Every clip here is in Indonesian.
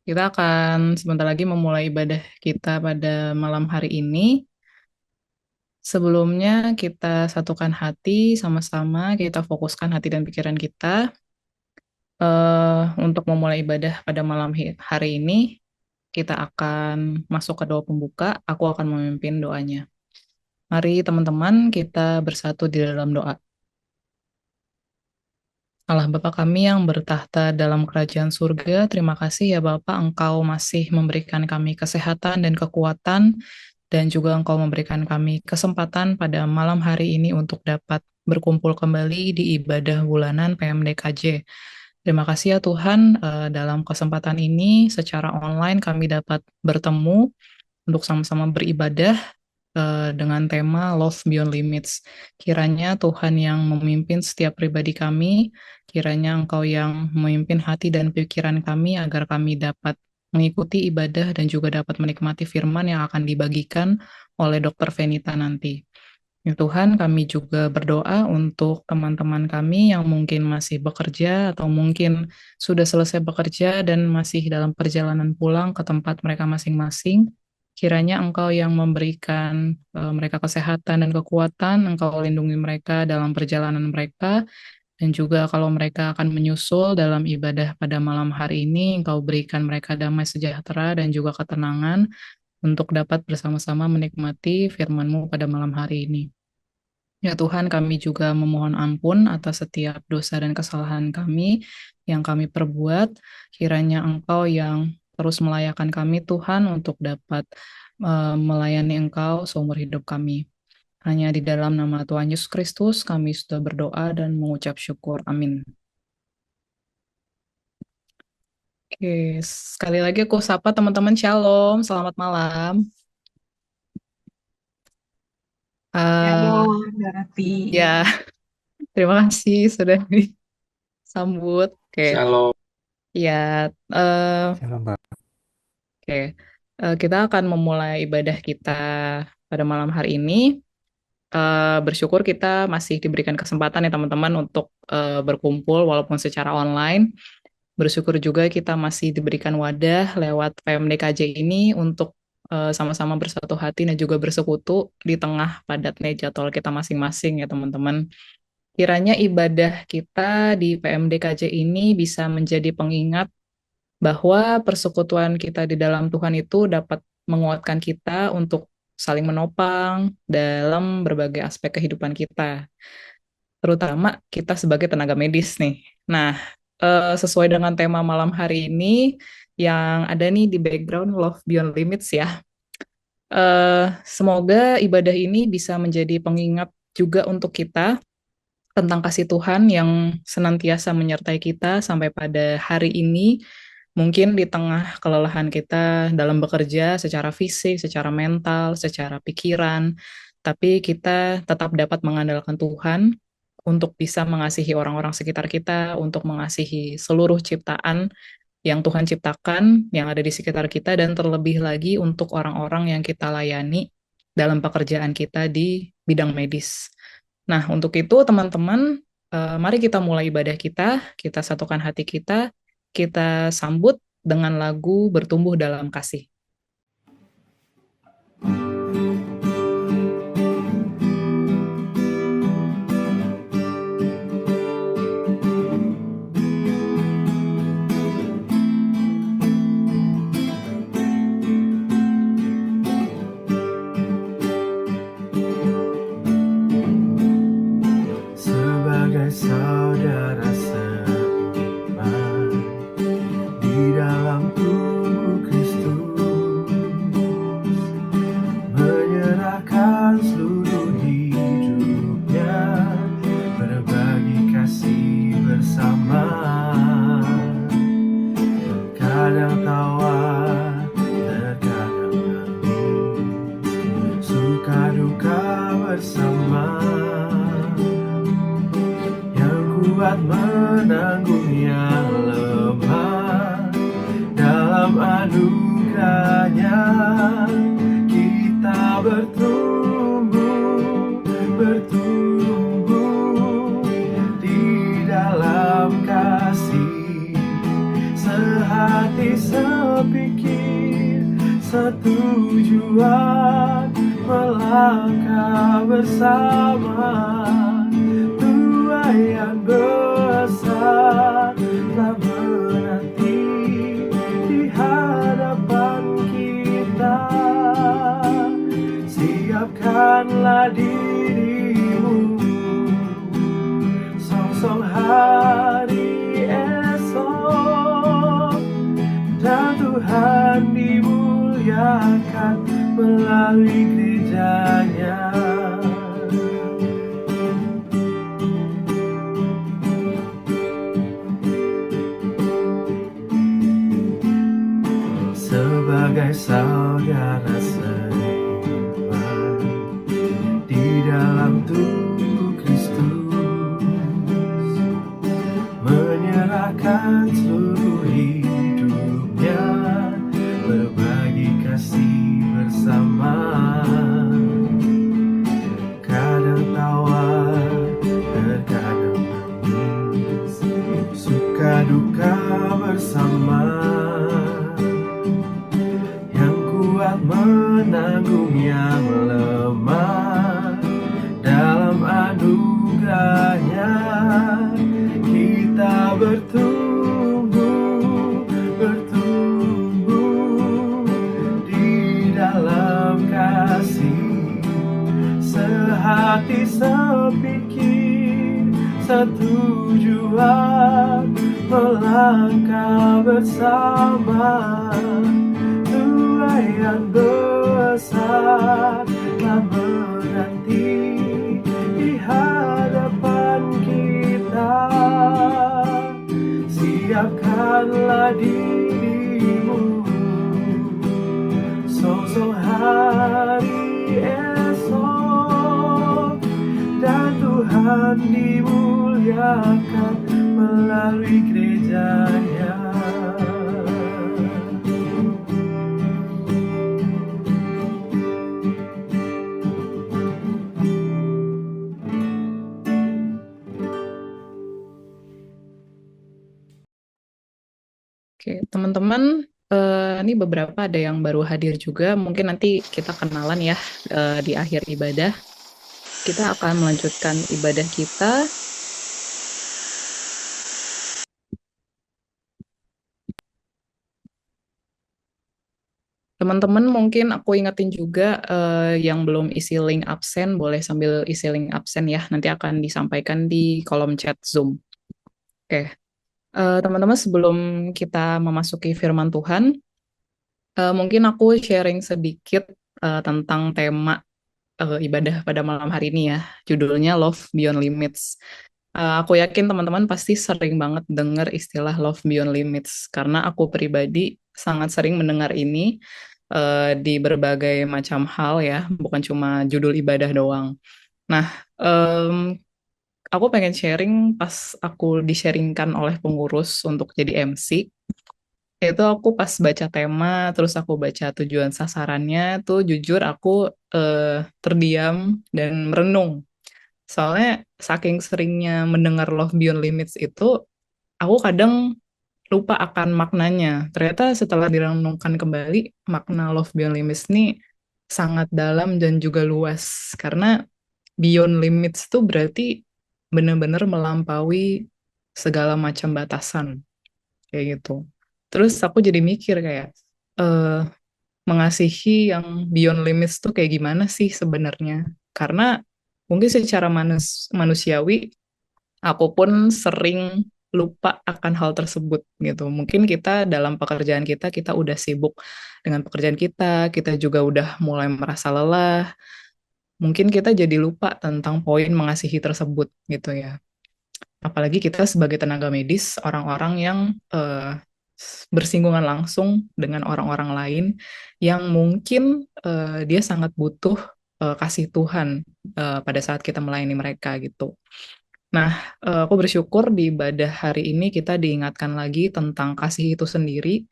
Kita akan sebentar lagi memulai ibadah kita pada malam hari ini. Sebelumnya kita satukan hati sama-sama, kita fokuskan hati dan pikiran kita untuk memulai ibadah pada malam hari ini. Kita akan masuk ke doa pembuka. Aku akan memimpin doanya. Mari teman-teman kita bersatu di dalam doa. Allah Bapa kami yang bertahta dalam kerajaan surga, terima kasih ya Bapa, Engkau masih memberikan kami kesehatan dan kekuatan, dan juga Engkau memberikan kami kesempatan pada malam hari ini untuk dapat berkumpul kembali di ibadah bulanan PMDKJ. Terima kasih ya Tuhan, dalam kesempatan ini secara online kami dapat bertemu untuk sama-sama beribadah dengan tema Love Beyond Limits. Kiranya Tuhan yang memimpin setiap pribadi kami, kiranya Engkau yang memimpin hati dan pikiran kami agar kami dapat mengikuti ibadah dan juga dapat menikmati firman yang akan dibagikan oleh Dr. Venita nanti. Ya Tuhan, kami juga berdoa untuk teman-teman kami yang mungkin masih bekerja atau mungkin sudah selesai bekerja dan masih dalam perjalanan pulang ke tempat mereka masing-masing. Kiranya Engkau yang memberikan mereka kesehatan dan kekuatan, Engkau lindungi mereka dalam perjalanan mereka, dan juga kalau mereka akan menyusul dalam ibadah pada malam hari ini, Engkau berikan mereka damai sejahtera dan juga ketenangan untuk dapat bersama-sama menikmati firman-Mu pada malam hari ini. Ya Tuhan, kami juga memohon ampun atas setiap dosa dan kesalahan kami yang kami perbuat. Kiranya Engkau yang terus melayakan kami, Tuhan, untuk dapat melayani Engkau seumur hidup kami. Hanya di dalam nama Tuhan Yesus Kristus kami sudah berdoa dan mengucap syukur. Amin. Oke, sekali lagi aku sapa teman-teman Shalom, selamat malam. Halo, Eh Rati. ya, terima kasih sudah disambut. Oke, Shalom. ya, eh Shalom, Pak. Oke, kita akan memulai ibadah kita pada malam hari ini. Bersyukur kita masih diberikan kesempatan ya teman-teman untuk berkumpul walaupun secara online. Bersyukur juga kita masih diberikan wadah lewat PMDKJ ini untuk sama-sama bersatu hati dan juga bersekutu di tengah padatnya jadwal kita masing-masing ya teman-teman. Kiranya ibadah kita di PMDKJ ini bisa menjadi pengingat bahwa persekutuan kita di dalam Tuhan itu dapat menguatkan kita untuk saling menopang dalam berbagai aspek kehidupan kita, terutama kita sebagai tenaga medis nih. Nah, sesuai dengan tema malam hari ini yang ada nih di background Love Beyond Limits ya. Semoga ibadah ini bisa menjadi pengingat juga untuk kita tentang kasih Tuhan yang senantiasa menyertai kita sampai pada hari ini. Mungkin di tengah kelelahan kita dalam bekerja secara fisik, secara mental, secara pikiran, tapi kita tetap dapat mengandalkan Tuhan untuk bisa mengasihi orang-orang sekitar kita, untuk mengasihi seluruh ciptaan yang Tuhan ciptakan, yang ada di sekitar kita, dan terlebih lagi untuk orang-orang yang kita layani dalam pekerjaan kita di bidang medis. Nah, untuk itu teman-teman, mari kita mulai ibadah kita satukan hati kita sambut dengan lagu Bertumbuh Dalam Kasih. Sebagai saudara seiman di dalam tubuh Kristus, menyerahkan seluruh hidupnya, berbagi kasih bersama. Kadang tawa, terkadang nangis, suka duka bersama. Kuat menanggung yang lemah, dalam anugerahnya kita bertumbuh di dalam kasih, sehati sepikir, setujuan melangkah bersama. Tuaian besar telah menanti di hadapan kita. Siapkanlah dirimu, songsong hari esok, dan Tuhan dimuliakan melalui gerejanya. Sebagai saudara seiman di dalam tubuh Kristus, menyerahkan seluruh hidupnya, berbagi kasih bersama. Kadang tawa, terkadang nangis, suka duka bersama. Yang kuat menanggung yang lemah, dalam anugerahnya kita bertumbuh di dalam kasih. Sehati sepikir, setujuan melangkah bersama. Tuaian besar telah menanti di hadapan kita. Siapkanlah dirimu, songsong hari esok, dan Tuhan dimuliakan melalui gerejanya. Oke, teman-teman, ini beberapa ada yang baru hadir juga. Mungkin nanti kita kenalan ya di akhir ibadah. Kita akan melanjutkan ibadah kita. Teman-teman, mungkin aku ingetin juga yang belum isi link absen, boleh sambil isi link absen ya. Nanti akan disampaikan di kolom chat Zoom. Oke. Teman-teman, sebelum kita memasuki firman Tuhan, mungkin aku sharing sedikit tentang tema ibadah pada malam hari ini ya. Judulnya Love Beyond Limits. Aku yakin teman-teman pasti sering banget dengar istilah Love Beyond Limits, karena aku pribadi sangat sering mendengar ini di berbagai macam hal ya, bukan cuma judul ibadah doang. Nah, aku pengen sharing pas aku di-sharingkan oleh pengurus untuk jadi MC, itu aku pas baca tema, terus aku baca tujuan sasarannya, tuh jujur aku terdiam dan merenung. Soalnya saking seringnya mendengar Love Beyond Limits itu, aku kadang lupa akan maknanya. Ternyata setelah direnungkan kembali, makna Love Beyond Limits ini sangat dalam dan juga luas. Karena beyond limits itu berarti benar-benar melampaui segala macam batasan kayak gitu. Terus aku jadi mikir kayak eh mengasihi yang beyond limits tuh kayak gimana sih sebenarnya? Karena mungkin secara manusiawi aku pun sering lupa akan hal tersebut gitu. Mungkin kita dalam pekerjaan kita udah sibuk dengan pekerjaan kita juga udah mulai merasa lelah. Mungkin kita jadi lupa tentang poin mengasihi tersebut gitu ya. Apalagi kita sebagai tenaga medis, orang-orang yang bersinggungan langsung dengan orang-orang lain yang mungkin dia sangat butuh kasih Tuhan pada saat kita melayani mereka gitu. Nah, aku bersyukur di ibadah hari ini kita diingatkan lagi tentang kasih itu sendiri,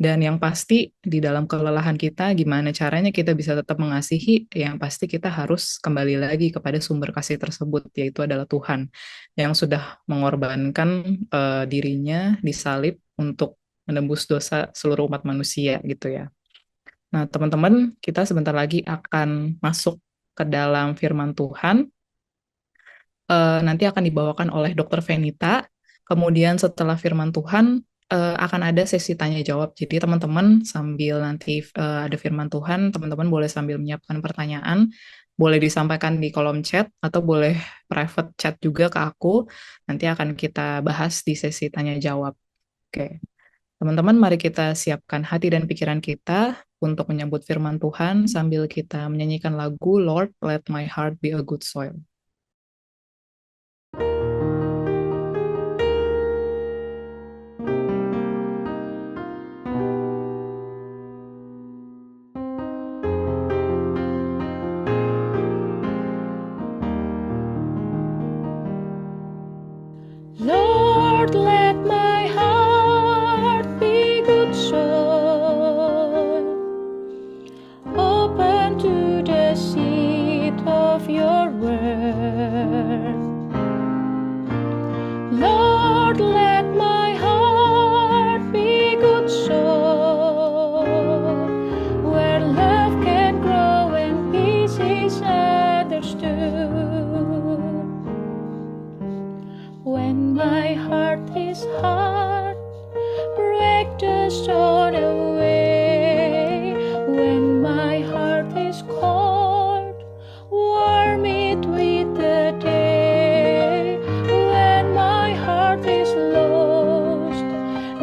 dan yang pasti di dalam kelelahan kita, gimana caranya kita bisa tetap mengasihi, yang pasti kita harus kembali lagi kepada sumber kasih tersebut, yaitu adalah Tuhan, yang sudah mengorbankan dirinya disalib untuk menembus dosa seluruh umat manusia gitu ya. Nah, teman-teman, kita sebentar lagi akan masuk ke dalam firman Tuhan. Nanti akan dibawakan oleh Dr. Venita. Kemudian setelah firman Tuhan akan ada sesi tanya jawab. Jadi teman-teman sambil nanti ada firman Tuhan, teman-teman boleh sambil menyiapkan pertanyaan, boleh disampaikan di kolom chat atau boleh private chat juga ke aku. Nanti akan kita bahas di sesi tanya jawab. Oke. Teman-teman, mari kita siapkan hati dan pikiran kita untuk menyambut firman Tuhan sambil kita menyanyikan lagu Lord, Let My Heart Be a Good Soil. Lord, let my heart be good soil, open to the seed of your word. Lord, let my heart be good soil, where love can grow and peace is understood. When my heart is hard, break the stone away. When my heart is cold, warm it with the day. When my heart is lost,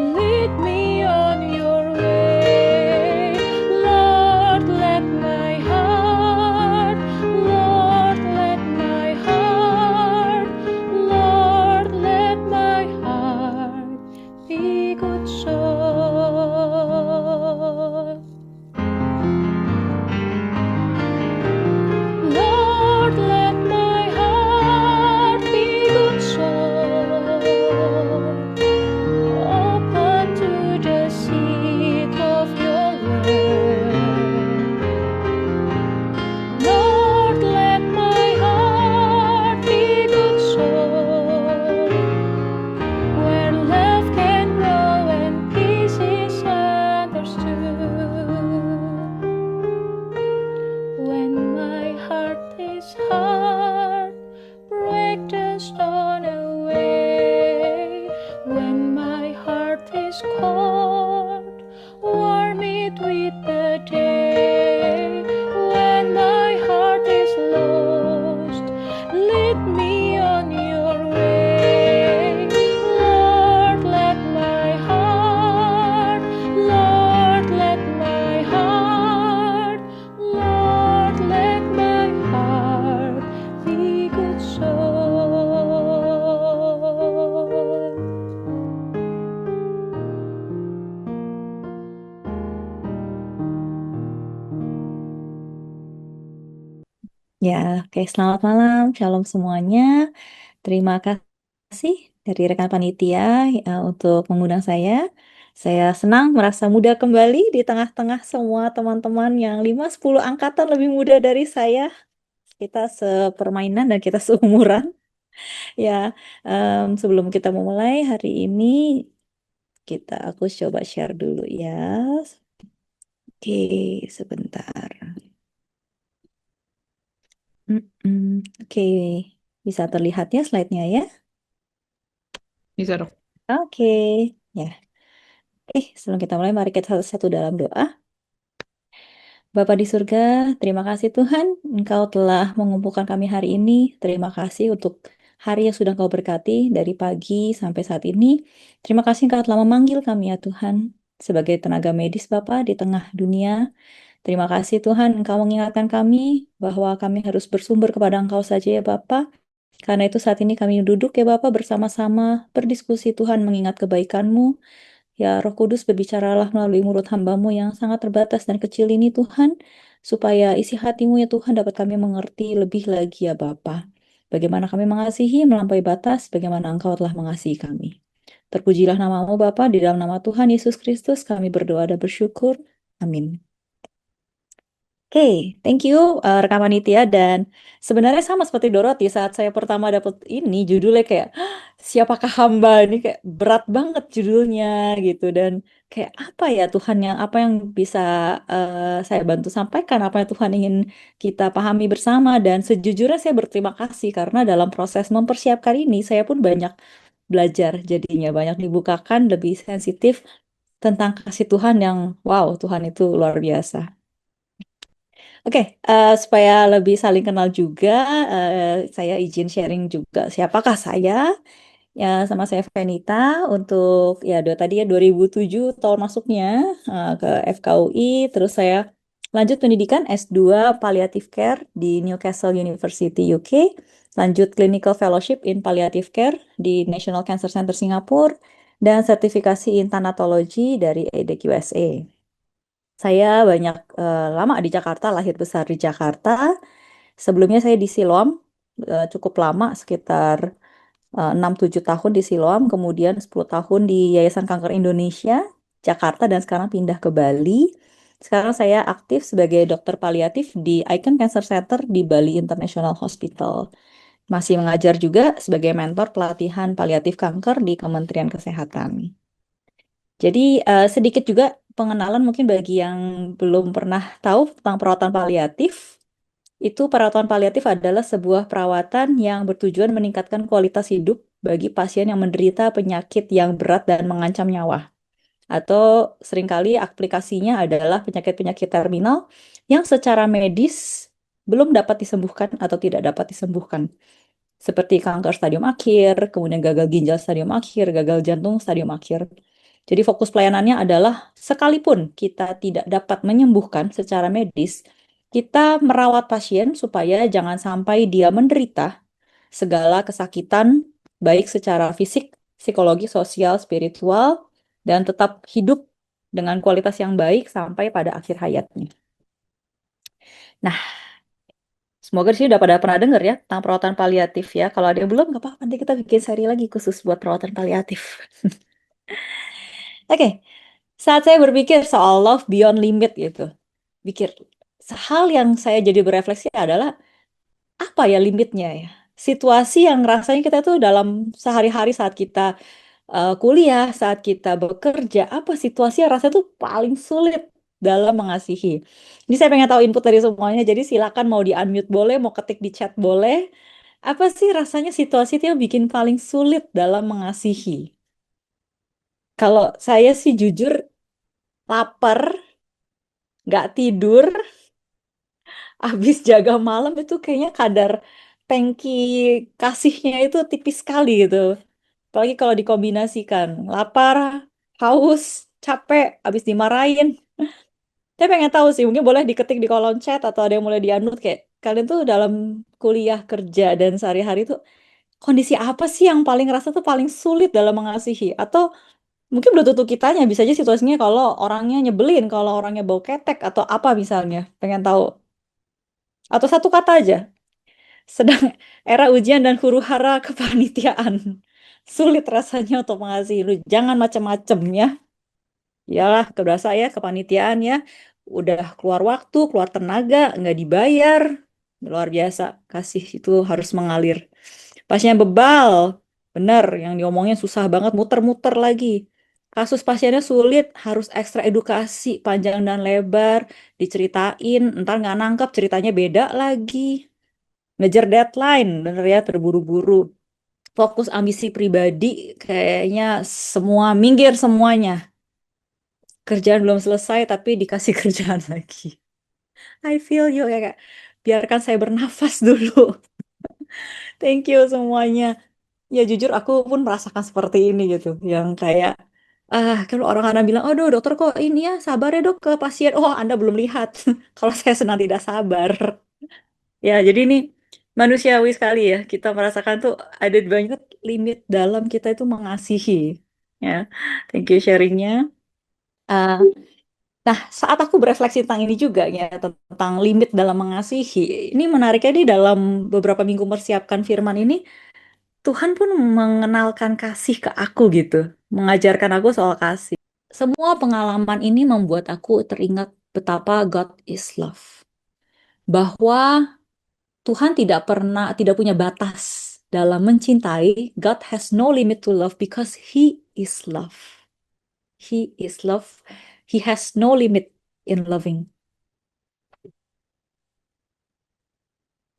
lead me on your way. Lord, let my heart, Lord, let my heart, Lord, let my heart be good soil. Lord, let my heart be good soil, open to the seed of your word. Lord, let my heart be good soil, where love can grow and peace is understood. When my heart is hard, break the stone away. When my heart is cold, warm it with the day. When my heart is lost, lead me on your way. Lord, let my heart, Lord, let my heart, Lord, let my heart be good soil. Ya, oke, selamat malam, shalom semuanya. Terima kasih dari rekan panitia untuk mengundang saya. Saya senang merasa muda kembali di tengah-tengah semua teman-teman yang 5-10 angkatan lebih muda dari saya. Kita sepermainan dan kita seumuran. Ya, sebelum kita memulai hari ini, aku coba share dulu ya. Oke, sebentar. Oke, bisa terlihat ya slide-nya ya? Bisa, Dok. Oke, ya. Sebelum kita mulai, mari kita satu-satu dalam doa. Bapa di surga, terima kasih Tuhan, Engkau telah mengumpulkan kami hari ini. Terima kasih untuk hari yang sudah Engkau berkati dari pagi sampai saat ini. Terima kasih Engkau telah memanggil kami ya Tuhan, sebagai tenaga medis Bapa di tengah dunia. Terima kasih Tuhan, Engkau mengingatkan kami bahwa kami harus bersumber kepada Engkau saja ya Bapa. Karena itu saat ini kami duduk ya Bapa bersama-sama berdiskusi Tuhan mengingat kebaikan-Mu. Ya Roh Kudus berbicaralah melalui mulut hamba-Mu yang sangat terbatas dan kecil ini Tuhan, supaya isi hati-Mu ya Tuhan dapat kami mengerti lebih lagi ya Bapa. Bagaimana kami mengasihi melampaui batas, bagaimana Engkau telah mengasihi kami. Terpujilah nama-Mu Bapa, di dalam nama Tuhan Yesus Kristus kami berdoa dan bersyukur. Amin. Oke, thank you rekan panitia, dan sebenarnya sama seperti Dorothy saat saya pertama dapat ini judulnya kayak "Hah, siapakah hamba ini, kayak berat banget judulnya gitu, dan kayak apa ya Tuhan, yang apa yang bisa saya bantu sampaikan, apa yang Tuhan ingin kita pahami bersama. Dan sejujurnya saya berterima kasih karena dalam proses mempersiapkan ini saya pun banyak belajar, jadinya banyak dibukakan, lebih sensitif tentang kasih Tuhan yang wow, Tuhan itu luar biasa. Oke, supaya lebih saling kenal juga, saya izin sharing juga siapakah saya. Ya, sama saya Venita untuk ya tadi ya 2007 tahun masuknya ke FKUI, terus saya lanjut pendidikan S2 Palliative Care di Newcastle University UK, lanjut Clinical Fellowship in Palliative Care di National Cancer Center Singapura, dan sertifikasi in Thanatology dari EDEC USA. Saya banyak lama di Jakarta, lahir besar di Jakarta. Sebelumnya saya di Siloam, cukup lama, sekitar 6-7 tahun di Siloam, kemudian 10 tahun di Yayasan Kanker Indonesia, Jakarta, dan sekarang pindah ke Bali. Sekarang saya aktif sebagai dokter paliatif di Icon Cancer Center di Bali International Hospital. Masih mengajar juga sebagai mentor pelatihan paliatif kanker di Kementerian Kesehatan. Jadi sedikit juga pengenalan mungkin bagi yang belum pernah tahu tentang perawatan paliatif. Itu perawatan paliatif adalah sebuah perawatan yang bertujuan meningkatkan kualitas hidup bagi pasien yang menderita penyakit yang berat dan mengancam nyawa. Atau seringkali aplikasinya adalah penyakit-penyakit terminal yang secara medis belum dapat disembuhkan atau tidak dapat disembuhkan. Seperti kanker stadium akhir, kemudian gagal ginjal stadium akhir, gagal jantung stadium akhir. Jadi fokus pelayanannya adalah sekalipun kita tidak dapat menyembuhkan secara medis, kita merawat pasien supaya jangan sampai dia menderita segala kesakitan, baik secara fisik, psikologi, sosial, spiritual, dan tetap hidup dengan kualitas yang baik sampai pada akhir hayatnya. Nah, semoga di sini udah pada pernah dengar ya tentang perawatan paliatif ya. Kalau ada yang belum, nggak apa-apa, nanti kita bikin seri lagi khusus buat perawatan paliatif. Oke, saat saya berpikir soal love beyond limit gitu, pikir hal yang saya jadi berefleksi adalah apa ya limitnya ya? Situasi yang rasanya kita tuh dalam sehari-hari saat kita kuliah, saat kita bekerja, apa situasi yang rasanya tuh paling sulit dalam mengasihi. Ini saya pengen tahu input dari semuanya, jadi silakan mau di-unmute boleh, mau ketik di chat boleh. Apa sih rasanya situasi itu yang bikin paling sulit dalam mengasihi? Kalau saya sih jujur lapar, nggak tidur, habis jaga malam itu kayaknya kadar tangki kasihnya itu tipis sekali gitu. Apalagi kalau dikombinasikan lapar, haus, capek, habis dimarahin. Saya pengen tahu sih, mungkin boleh diketik di kolom chat atau ada yang mulai dianut kayak kalian tuh dalam kuliah, kerja, dan sehari-hari tuh kondisi apa sih yang paling rasa tuh paling sulit dalam mengasihi? Atau mungkin belum tentu kitanya, bisa aja situasinya kalau orangnya nyebelin, kalau orangnya bau ketek, atau apa misalnya. Pengen tahu. Atau satu kata aja, sedang era ujian dan huru-hara kepanitiaan. Sulit rasanya untuk mengasihi. Lu jangan macam-macam ya. Yalah, kebiasa ya kepanitiaan ya. Udah keluar waktu, keluar tenaga, nggak dibayar. Luar biasa, kasih itu harus mengalir. Pasiennya bebal, bener, yang diomongnya susah banget, muter-muter lagi. Kasus pasiennya sulit, harus ekstra edukasi, panjang dan lebar, diceritain, ntar nggak nangkep, ceritanya beda lagi. Ngejar deadline, bener ya, terburu-buru. Fokus ambisi pribadi, kayaknya semua minggir semuanya. Kerjaan belum selesai tapi dikasih kerjaan lagi. I feel you ya kak. Biarkan saya bernafas dulu. Thank you semuanya. Ya jujur aku pun merasakan seperti ini gitu. Yang kayak kalau orang-orang bilang, "Aduh dokter kok ini ya sabar ya dok ke pasien." Oh Anda belum lihat. Kalau saya senang tidak sabar. Ya jadi ini manusiawi sekali ya. Kita merasakan tuh ada banyak limit dalam kita itu mengasihi. Ya, thank you sharingnya. Eh, Nah, saat aku berefleksi tentang ini juga ya, tentang limit dalam mengasihi, ini menariknya di dalam beberapa minggu mempersiapkan firman ini, Tuhan pun mengenalkan kasih ke aku gitu, mengajarkan aku soal kasih. Semua pengalaman ini membuat aku teringat betapa God is love. bahwa Tuhan tidak punya batas dalam mencintai. God has no limit to love because He is love. He is love. He has no limit in loving.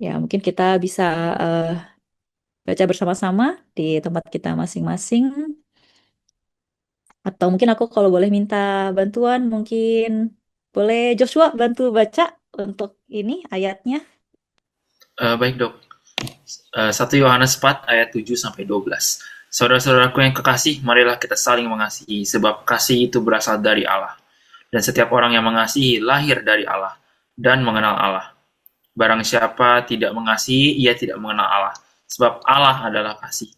Ya, mungkin kita bisa eh, baca bersama-sama di tempat kita masing-masing. Atau mungkin aku kalau boleh minta bantuan, mungkin boleh Joshua bantu baca untuk ini ayatnya. Baik dok. 1 Yohanes 4 ayat 7 sampai 12. Saudara-saudaraku yang kekasih, marilah kita saling mengasihi, sebab kasih itu berasal dari Allah. Dan setiap orang yang mengasihi lahir dari Allah dan mengenal Allah. Barang siapa tidak mengasihi, ia tidak mengenal Allah, sebab Allah adalah kasih.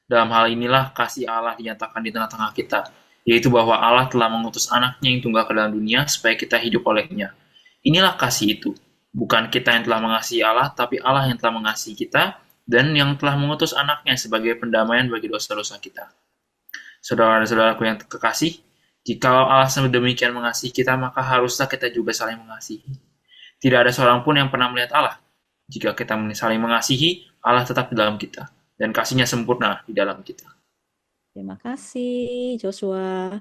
Dalam hal inilah kasih Allah dinyatakan di tengah-tengah kita, yaitu bahwa Allah telah mengutus anaknya yang tunggal ke dalam dunia supaya kita hidup olehnya. Inilah kasih itu. Bukan kita yang telah mengasihi Allah, tapi Allah yang telah mengasihi kita dan yang telah mengutus anaknya sebagai pendamaian bagi dosa-dosa kita. Saudara-saudaraku yang kekasih, jikalau Allah sedemikian mengasihi kita, maka haruslah kita juga saling mengasihi. Tidak ada seorang pun yang pernah melihat Allah. Jika kita saling mengasihi, Allah tetap di dalam kita, dan kasihnya sempurna di dalam kita. Terima kasih Joshua.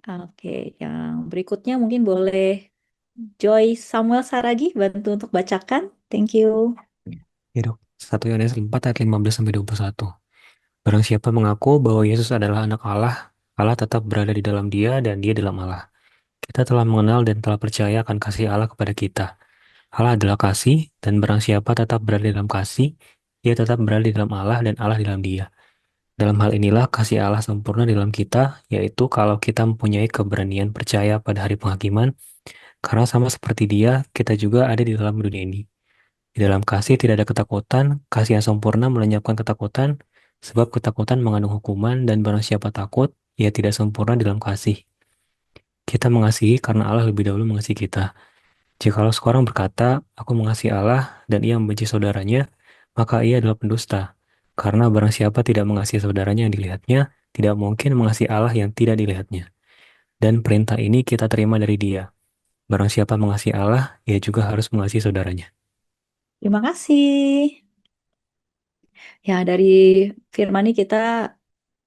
Oke, yang berikutnya mungkin boleh Joy Samuel Saragi bantu untuk bacakan. Thank you. Ya dok, 1 Yohanes 4 ayat 15 sampai 21. Barang siapa mengaku bahwa Yesus adalah anak Allah, Allah tetap berada di dalam dia dan dia dalam Allah. Kita telah mengenal dan telah percaya akan kasih Allah kepada kita. Allah adalah kasih, dan barang siapa tetap berada di dalam kasih, ia tetap berada di dalam Allah dan Allah di dalam dia. Dalam hal inilah kasih Allah sempurna di dalam kita, yaitu kalau kita mempunyai keberanian percaya pada hari penghakiman, karena sama seperti dia, kita juga ada di dalam dunia ini. Di dalam kasih tidak ada ketakutan, kasih yang sempurna melenyapkan ketakutan, sebab ketakutan mengandung hukuman, dan barang siapa takut, ia tidak sempurna di dalam kasih. Kita mengasihi karena Allah lebih dahulu mengasihi kita. Jikalau seorang berkata, aku mengasihi Allah, dan ia membenci saudaranya, maka ia adalah pendusta. Karena barang siapa tidak mengasihi saudaranya yang dilihatnya, tidak mungkin mengasihi Allah yang tidak dilihatnya. Dan perintah ini kita terima dari dia. Barang siapa mengasihi Allah, ia juga harus mengasihi saudaranya. Terima kasih. Ya, dari firman ini kita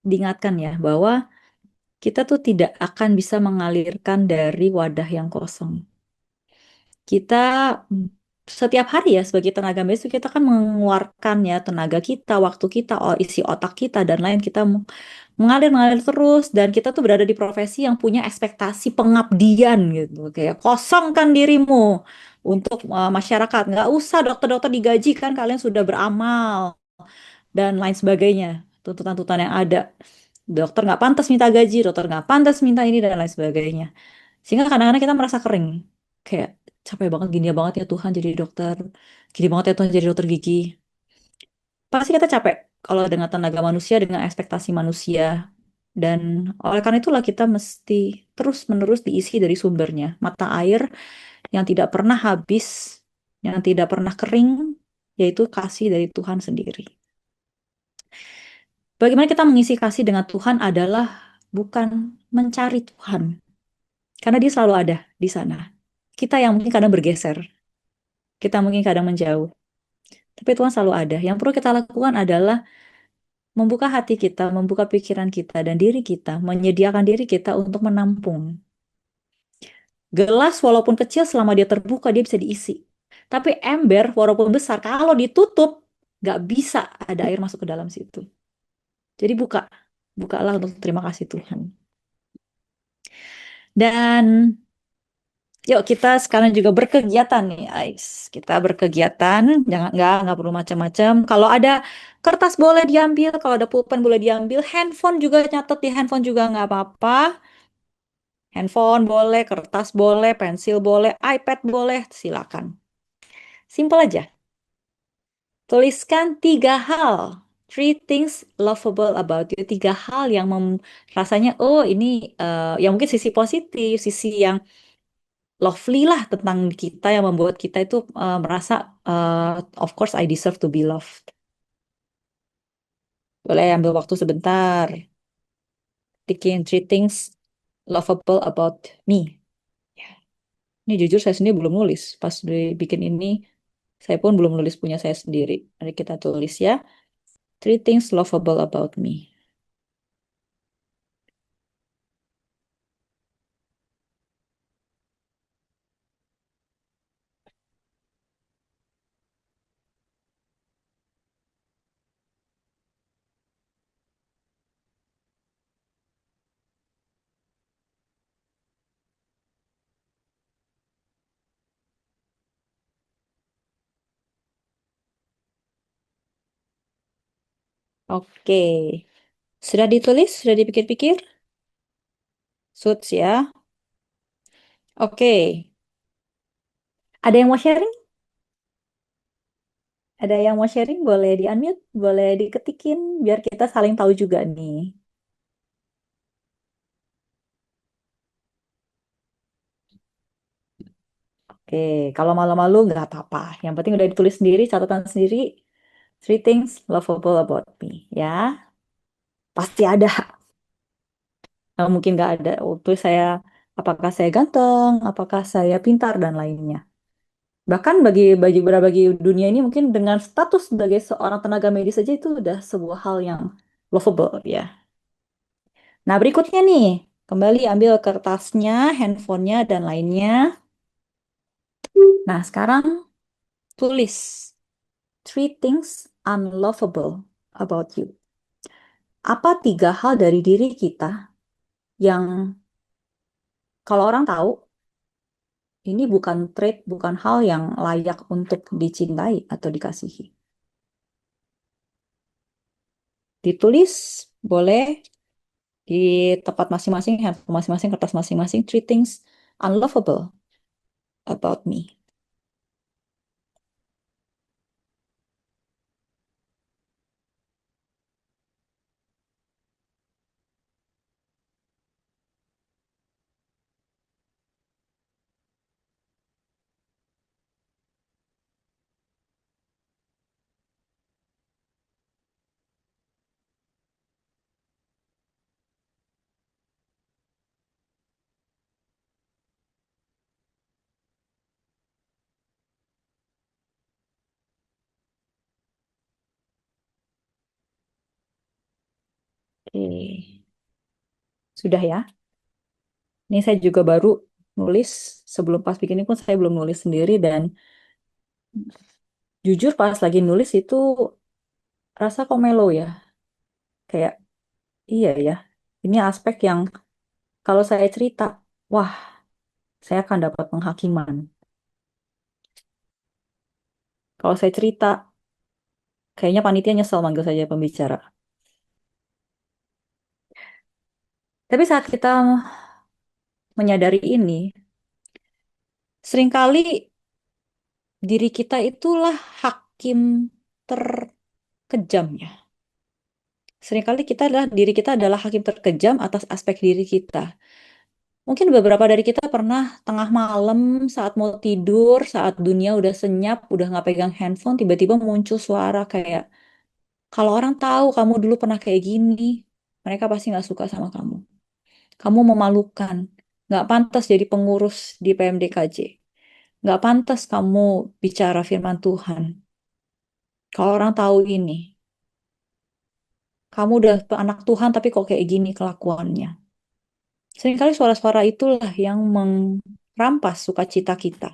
diingatkan ya bahwa kita tuh tidak akan bisa mengalirkan dari wadah yang kosong. Kita setiap hari ya sebagai tenaga medis itu kita kan mengeluarkan ya tenaga kita, waktu kita, isi otak kita dan lain kita mengalir terus dan kita tuh berada di profesi yang punya ekspektasi pengabdian gitu. Kayak kosongkan dirimu untuk masyarakat. Nggak usah dokter-dokter digaji kan kalian sudah beramal dan lain sebagainya. Tuntutan-tuntutan yang ada. Dokter nggak pantas minta gaji, dokter nggak pantas minta ini dan lain sebagainya. Sehingga kadang-kadang kita merasa kering. Kayak capek banget, gini banget ya Tuhan jadi dokter. Gini banget ya Tuhan jadi dokter gigi. Pasti kita capek kalau dengan tenaga manusia, dengan ekspektasi manusia. Dan oleh karena itulah kita mesti terus-menerus diisi dari sumbernya. Mata air yang tidak pernah habis, yang tidak pernah kering, yaitu kasih dari Tuhan sendiri. Bagaimana kita mengisi kasih dengan Tuhan adalah bukan mencari Tuhan. Karena dia selalu ada di sana. Kita yang mungkin kadang bergeser. Kita mungkin kadang menjauh. Tapi Tuhan selalu ada. Yang perlu kita lakukan adalah membuka hati kita, membuka pikiran kita dan diri kita, menyediakan diri kita untuk menampung. Gelas walaupun kecil selama dia terbuka dia bisa diisi. Tapi ember walaupun besar kalau ditutup nggak bisa ada air masuk ke dalam situ. Jadi bukalah untuk terima kasih Tuhan. Dan yuk kita sekarang juga berkegiatan nih, guys. Kita berkegiatan, nggak perlu macam-macam. Kalau ada kertas boleh diambil, kalau ada pulpen boleh diambil, handphone juga nyatet di handphone juga nggak apa-apa. Handphone boleh, kertas boleh, pensil boleh, iPad boleh, silakan. Simpel aja. Tuliskan 3 hal, 3 things lovable about you. 3 hal yang rasanya, oh ini yang mungkin sisi positif, sisi yang lovely lah tentang kita yang membuat kita itu merasa of course I deserve to be loved. Boleh ambil waktu sebentar. Bikin 3 things lovable about me. Ya. Ini jujur saya sendiri belum nulis. Pas dibikin ini, saya pun belum nulis punya saya sendiri. Mari kita tulis ya. Three things lovable about me. Oke. Sudah ditulis? Sudah dipikir-pikir? Suits ya. Oke. Ada yang mau sharing? Ada yang mau sharing? Boleh di-unmute? Boleh diketikin? Biar kita saling tahu juga nih. Oke, kalau malu-malu nggak apa-apa. Yang penting udah ditulis sendiri, catatan sendiri. Three things lovable about me, ya. Pasti ada. Mungkin nggak ada. Tulis saya, apakah saya ganteng, apakah saya pintar, dan lainnya. Bahkan bagi dunia ini mungkin dengan status sebagai seorang tenaga medis saja itu udah sebuah hal yang lovable, ya. Nah, berikutnya nih. Kembali ambil kertasnya, handphonenya, dan lainnya. Nah, sekarang tulis three things unlovable about you. Apa 3 hal dari diri kita yang kalau orang tahu, ini bukan trait, bukan hal yang layak untuk dicintai atau dikasihi. Ditulis, boleh di tempat masing-masing, handphone masing-masing, kertas masing-masing, three things unlovable about me. Oke, sudah ya. Ini saya juga baru nulis, sebelum pas bikin ini pun saya belum nulis sendiri, dan jujur pas lagi nulis itu rasa kok melo ya. Kayak, iya ya, ini aspek yang kalau saya cerita, wah, saya akan dapat penghakiman. Kalau saya cerita, kayaknya panitia nyesel manggil saya pembicara. Tapi saat kita menyadari ini, seringkali diri kita itulah hakim terkejam ya. Seringkali diri kita adalah hakim terkejam atas aspek diri kita. Mungkin beberapa dari kita pernah tengah malam saat mau tidur, saat dunia udah senyap, udah nggak pegang handphone, tiba-tiba muncul suara kayak, kalau orang tahu kamu dulu pernah kayak gini, mereka pasti nggak suka sama kamu. Kamu memalukan, nggak pantas jadi pengurus di PMDKJ. Nggak pantas kamu bicara firman Tuhan. Kalau orang tahu ini, kamu udah anak Tuhan tapi kok kayak gini kelakuannya. Seringkali suara-suara itulah yang merampas sukacita kita.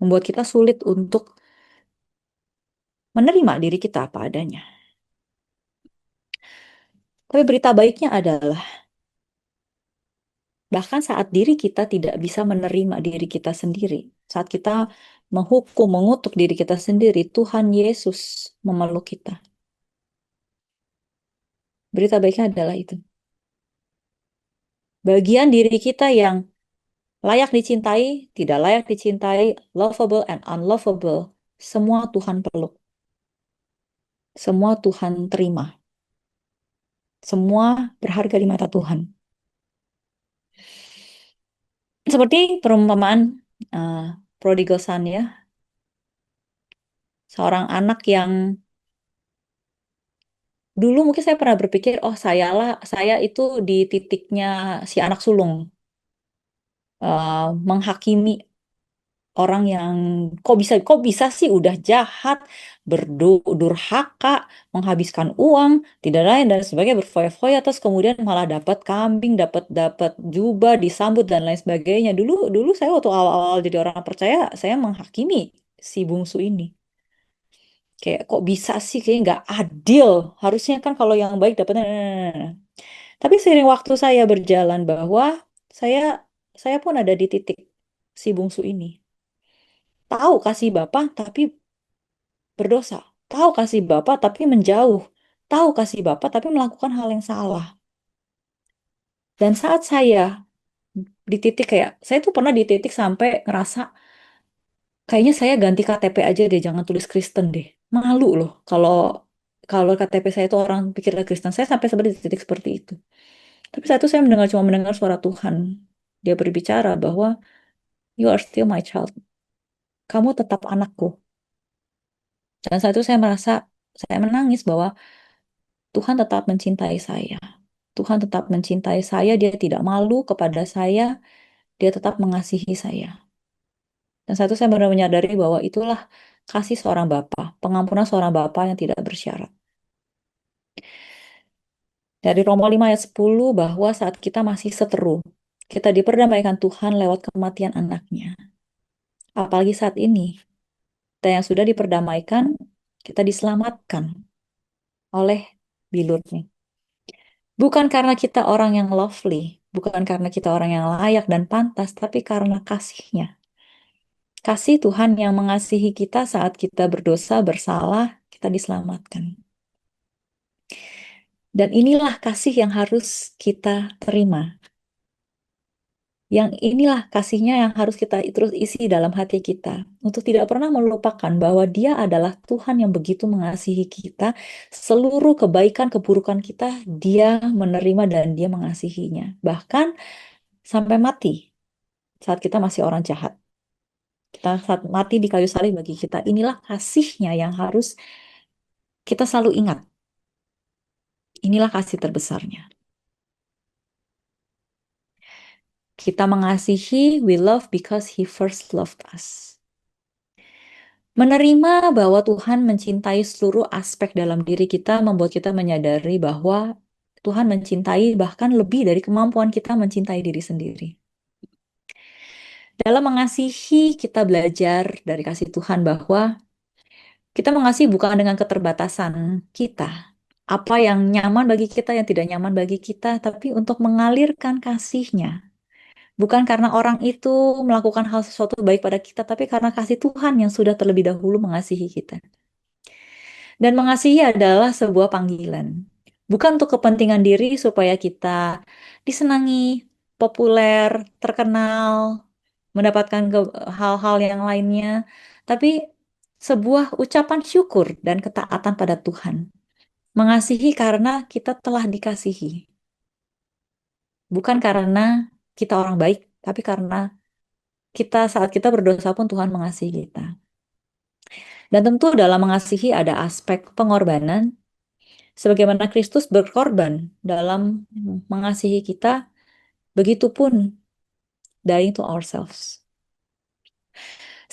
Membuat kita sulit untuk menerima diri kita apa adanya. Tapi berita baiknya adalah, bahkan saat diri kita tidak bisa menerima diri kita sendiri, saat kita menghukum, mengutuk diri kita sendiri, Tuhan Yesus memeluk kita. Berita baiknya adalah itu. Bagian diri kita yang layak dicintai, tidak layak dicintai, lovable and unlovable, semua Tuhan peluk. Semua Tuhan terima. Semua berharga di mata Tuhan. Seperti perumpamaan prodigal son ya. Seorang anak yang dulu mungkin saya pernah berpikir, oh saya itu di titiknya si anak sulung. Menghakimi orang yang kok bisa sih udah jahat, durhaka, menghabiskan uang, tidak lain dan sebagainya, berfoya-foya, terus kemudian malah dapat kambing, dapat dapat jubah, disambut dan lain sebagainya. Dulu dulu saya waktu awal-awal jadi orang percaya, saya menghakimi si bungsu ini. Kayak kok bisa sih, kayak nggak adil. Harusnya kan kalau yang baik dapatnya. Nah. Tapi seiring waktu saya berjalan bahwa saya saya pun ada di titik si bungsu ini. Tahu kasih Bapak tapi berdosa. Tahu kasih Bapak tapi menjauh. Tahu kasih Bapak tapi melakukan hal yang salah. Dan saat saya di titik kayak, saya tuh pernah di titik sampai ngerasa, kayaknya saya ganti KTP aja deh, jangan tulis Kristen deh. Malu loh kalau kalau KTP saya itu orang pikirnya Kristen. Saya sampai seperti di titik seperti itu. Tapi saat itu saya cuma mendengar suara Tuhan. Dia berbicara bahwa you are still my child. Kamu tetap anakku. Dan saat itu saya merasa, saya menangis bahwa Tuhan tetap mencintai saya. Tuhan tetap mencintai saya, dia tidak malu kepada saya, dia tetap mengasihi saya. Dan saat itu saya benar menyadari bahwa itulah kasih seorang bapa, pengampunan seorang bapa yang tidak bersyarat. Dari Roma 5 ayat 10 bahwa saat kita masih seteru, kita diperdamaikan Tuhan lewat kematian anaknya. Apalagi saat ini, kita yang sudah diperdamaikan, kita diselamatkan oleh bilurnya. Bukan karena kita orang yang lovely, bukan karena kita orang yang layak dan pantas, tapi karena kasihnya. Kasih Tuhan yang mengasihi kita saat kita berdosa, bersalah, kita diselamatkan. Dan inilah kasih yang harus kita terima. Yang inilah kasihnya yang harus kita terus isi dalam hati kita. Untuk tidak pernah melupakan bahwa Dia adalah Tuhan yang begitu mengasihi kita. Seluruh kebaikan, keburukan kita, Dia menerima dan Dia mengasihinya. Bahkan sampai mati saat kita masih orang jahat. Kita saat mati di kayu salib bagi kita. Inilah kasihnya yang harus kita selalu ingat. Inilah kasih terbesarnya. Kita mengasihi, we love because He first loved us. Menerima bahwa Tuhan mencintai seluruh aspek dalam diri kita membuat kita menyadari bahwa Tuhan mencintai bahkan lebih dari kemampuan kita mencintai diri sendiri. Dalam mengasihi, kita belajar dari kasih Tuhan bahwa kita mengasihi bukan dengan keterbatasan kita. Apa yang nyaman bagi kita, yang tidak nyaman bagi kita, tapi untuk mengalirkan kasih-Nya. Bukan karena orang itu melakukan hal sesuatu baik pada kita, tapi karena kasih Tuhan yang sudah terlebih dahulu mengasihi kita. Dan mengasihi adalah sebuah panggilan. Bukan untuk kepentingan diri supaya kita disenangi, populer, terkenal, mendapatkan hal-hal yang lainnya. Tapi sebuah ucapan syukur dan ketaatan pada Tuhan. Mengasihi karena kita telah dikasihi. Bukan karena kita orang baik, tapi karena saat kita berdosa pun Tuhan mengasihi kita. Dan tentu dalam mengasihi ada aspek pengorbanan. Sebagaimana Kristus berkorban dalam mengasihi kita, begitupun dying to ourselves.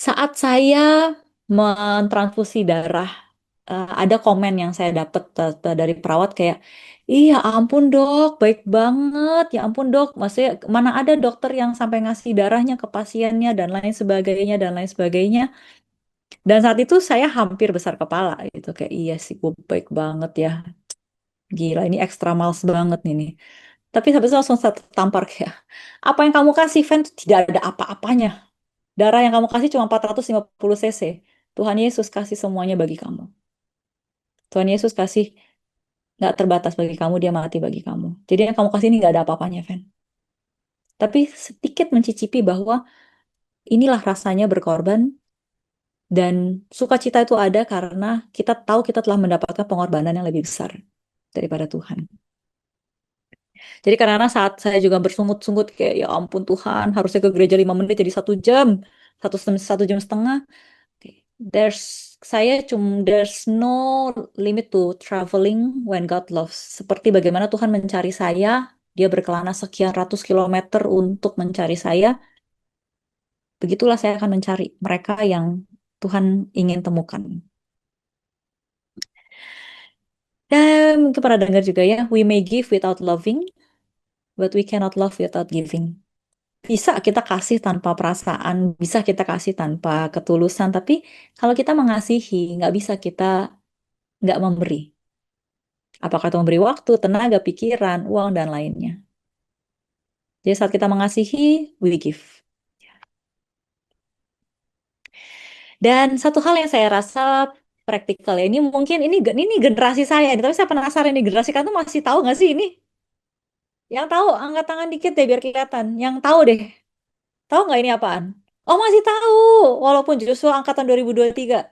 Saat saya mentransfusi darah, ada komen yang saya dapat dari perawat kayak, iya ampun dok, baik banget, ya ampun dok, maksudnya mana ada dokter yang sampai ngasih darahnya ke pasiennya dan lain sebagainya dan lain sebagainya. Dan saat itu saya hampir besar kepala gitu, kayak iya sih gue baik banget ya, gila ini extra miles banget nih. Tapi habis itu langsung saya tampar kayak, apa yang kamu kasih Van tidak ada apa-apanya. Darah yang kamu kasih cuma 450 cc. Tuhan Yesus kasih semuanya bagi kamu. Tuhan Yesus kasih nggak terbatas bagi kamu, dia mati bagi kamu. Jadi yang kamu kasih ini nggak ada apa-apanya, Van. Tapi sedikit mencicipi bahwa inilah rasanya berkorban dan sukacita itu ada karena kita tahu kita telah mendapatkan pengorbanan yang lebih besar daripada Tuhan. Jadi karena saat saya juga bersungut-sungut kayak ya ampun Tuhan, harusnya ke gereja 5 menit jadi 1 jam, 1 jam setengah. There's no limit to traveling when God loves. Seperti bagaimana Tuhan mencari saya, dia berkelana sekian ratus kilometer untuk mencari saya. begitulah saya akan mencari mereka yang Tuhan ingin temukan. Dan mungkin pernah dengar juga ya, we may give without loving, but we cannot love without giving. Bisa kita kasih tanpa perasaan, bisa kita kasih tanpa ketulusan, tapi kalau kita mengasihi, nggak bisa kita nggak memberi. Apakah itu memberi waktu, tenaga, pikiran, uang, dan lainnya. Jadi saat kita mengasihi, we give. Dan satu hal yang saya rasa praktikal ya, ini mungkin ini generasi saya, tapi saya penasaran nih generasi kan tuh masih tahu nggak sih ini? Yang tahu angkat tangan dikit deh biar kelihatan. Yang tahu deh, tahu nggak ini apaan? Oh masih tahu, walaupun justru angkatan 2023.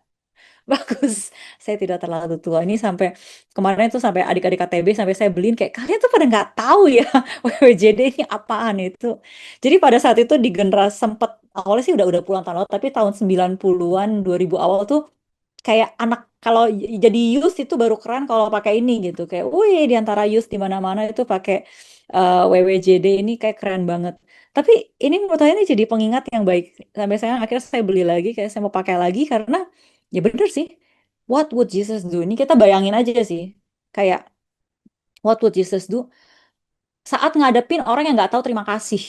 Bagus. Saya tidak terlalu tua. Ini sampai kemarin itu sampai adik-adik KTB sampai saya beliin kayak kalian tuh pada nggak tahu ya WWJD ini apaan itu. Jadi pada saat itu di generasi sempat awalnya sih udah puluhan tahun lalu, tapi tahun 90-an 2000 awal tuh kayak anak kalau jadi youth itu baru keren kalau pakai ini gitu. Kayak wih di antara youth di mana-mana itu pakai WWJD ini kayak keren banget. Tapi ini menurut saya ini jadi pengingat yang baik. Sampai saya akhirnya saya beli lagi, kayak saya mau pakai lagi karena ya bener sih. What would Jesus do? Ini kita bayangin aja sih. Kayak what would Jesus do saat ngadepin orang yang nggak tahu terima kasih.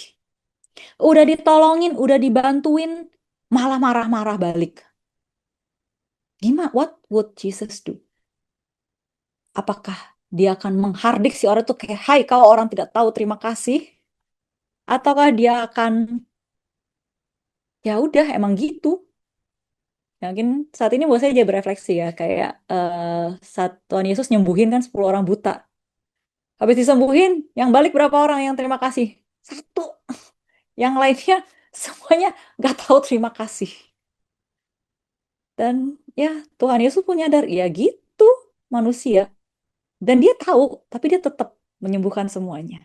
Udah ditolongin, udah dibantuin, malah marah-marah balik. Gimana? What would Jesus do? Apakah dia akan menghardik si orang itu kayak, hai kau orang tidak tahu terima kasih? Ataukah dia akan, ya udah emang gitu. Ya, mungkin saat ini buat saya jadi berefleksi ya, kayak saat Tuhan Yesus nyembuhin kan 10 orang buta. Habis disembuhin, yang balik berapa orang yang terima kasih? Satu. Yang lainnya semuanya nggak tahu terima kasih. Dan ya Tuhan Yesus punya dari ya gitu manusia. Dan dia tahu, tapi dia tetap menyembuhkan semuanya.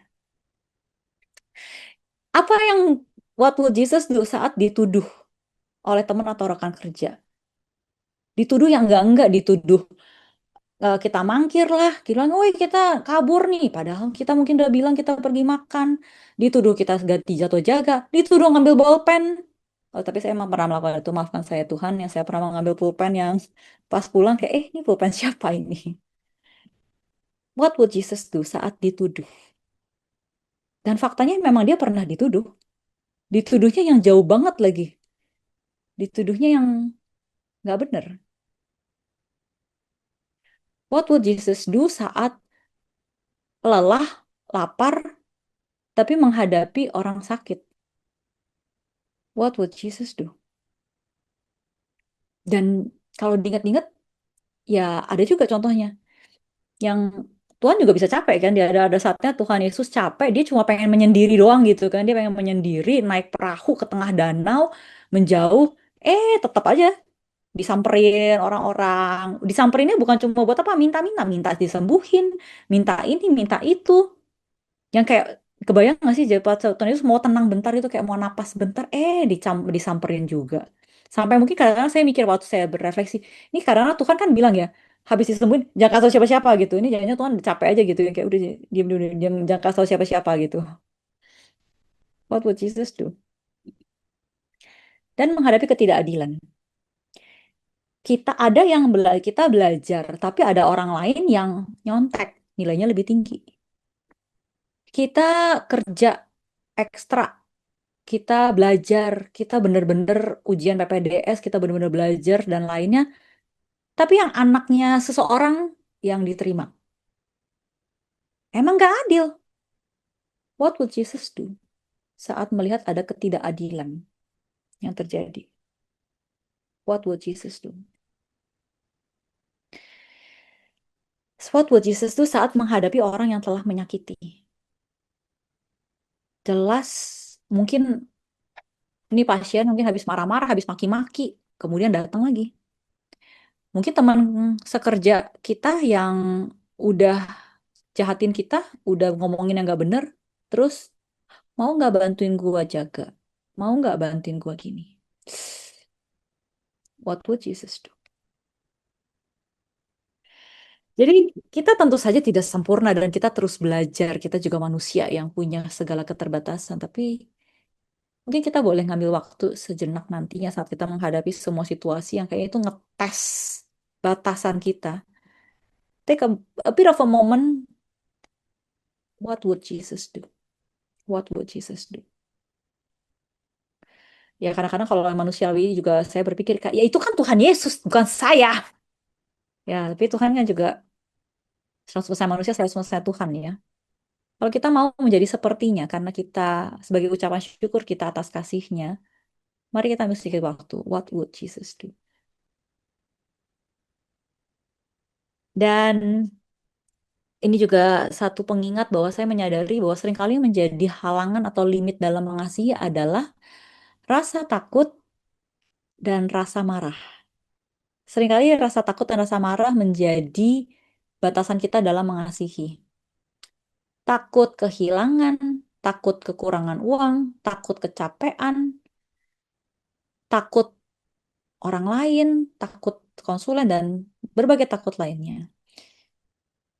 Apa yang what would Jesus do saat dituduh oleh teman atau rekan kerja? Dituduh yang enggak dituduh. Kita mangkir lah, kita bilang, woi kita kabur nih. Padahal kita mungkin udah bilang kita pergi makan. Dituduh kita ganti jatuh jaga. Dituduh ngambil bolpen. Oh, tapi saya emang pernah melakukan itu. Maafkan saya Tuhan, yang saya pernah ngambil pulpen yang pas pulang kayak, ini pulpen siapa ini? What would Jesus do saat dituduh? Dan faktanya memang dia pernah dituduh. Dituduhnya yang jauh banget lagi. Dituduhnya yang nggak benar. What would Jesus do saat lelah, lapar, tapi menghadapi orang sakit? What would Jesus do? Dan kalau diingat-ingat, ya ada juga contohnya. Yang Tuhan juga bisa capek kan. Dia ada saatnya Tuhan Yesus capek, dia cuma pengen menyendiri doang gitu kan. Dia pengen menyendiri, naik perahu ke tengah danau, menjauh. Tetap aja disamperin orang-orang. Disamperinnya bukan cuma buat apa, minta-minta. Minta disembuhin, minta ini, minta itu. Yang kayak kebayang gak sih Pak Tuhan Yesus mau tenang bentar itu kayak mau napas bentar, disamperin juga. Sampai mungkin kadang-kadang saya mikir waktu saya berefleksi, ini karena Tuhan kan bilang ya, habis disembuhin jangan kasih tahu siapa-siapa gitu. Ini jangan Tuhan capek aja gitu, yang kayak udah diam dulu, diam, jangan kasih tahu siapa-siapa gitu. What would Jesus do? Dan menghadapi ketidakadilan. Kita belajar, tapi ada orang lain yang nyontek, nilainya lebih tinggi. Kita kerja ekstra, kita belajar, kita bener-bener ujian PPDS, kita bener-bener belajar dan lainnya. Tapi yang anaknya seseorang yang diterima. Emang gak adil. What would Jesus do saat melihat ada ketidakadilan yang terjadi? What would Jesus do? What would Jesus do saat menghadapi orang yang telah menyakiti? Jelas, mungkin ini pasien mungkin habis marah-marah, habis maki-maki, kemudian datang lagi. Mungkin teman sekerja kita yang udah jahatin kita, udah ngomongin yang gak bener, terus mau nggak bantuin gua jaga? Mau nggak bantuin gua gini? What would Jesus do? Jadi kita tentu saja tidak sempurna dan kita terus belajar. Kita juga manusia yang punya segala keterbatasan. Tapi Mungkin kita boleh ngambil waktu sejenak nantinya saat kita menghadapi semua situasi yang kayak itu ngetes batasan kita. Take a bit of a moment. What would Jesus do? What would Jesus do? Ya kadang-kadang kalau manusiawi juga saya berpikir, ya itu kan Tuhan Yesus, bukan saya. Ya, tapi Tuhan kan juga 100% manusia, 100% Tuhan ya. Kalau kita mau menjadi sepertinya, karena kita sebagai ucapan syukur kita atas kasihnya, mari kita ambil sedikit waktu. What would Jesus do? Dan ini juga satu pengingat bahwa saya menyadari bahwa seringkali menjadi halangan atau limit dalam mengasihi adalah rasa takut dan rasa marah. Seringkali rasa takut dan rasa marah menjadi batasan kita dalam mengasihi. Takut kehilangan, takut kekurangan uang, takut kecapean, takut orang lain, takut konsulen, dan berbagai takut lainnya.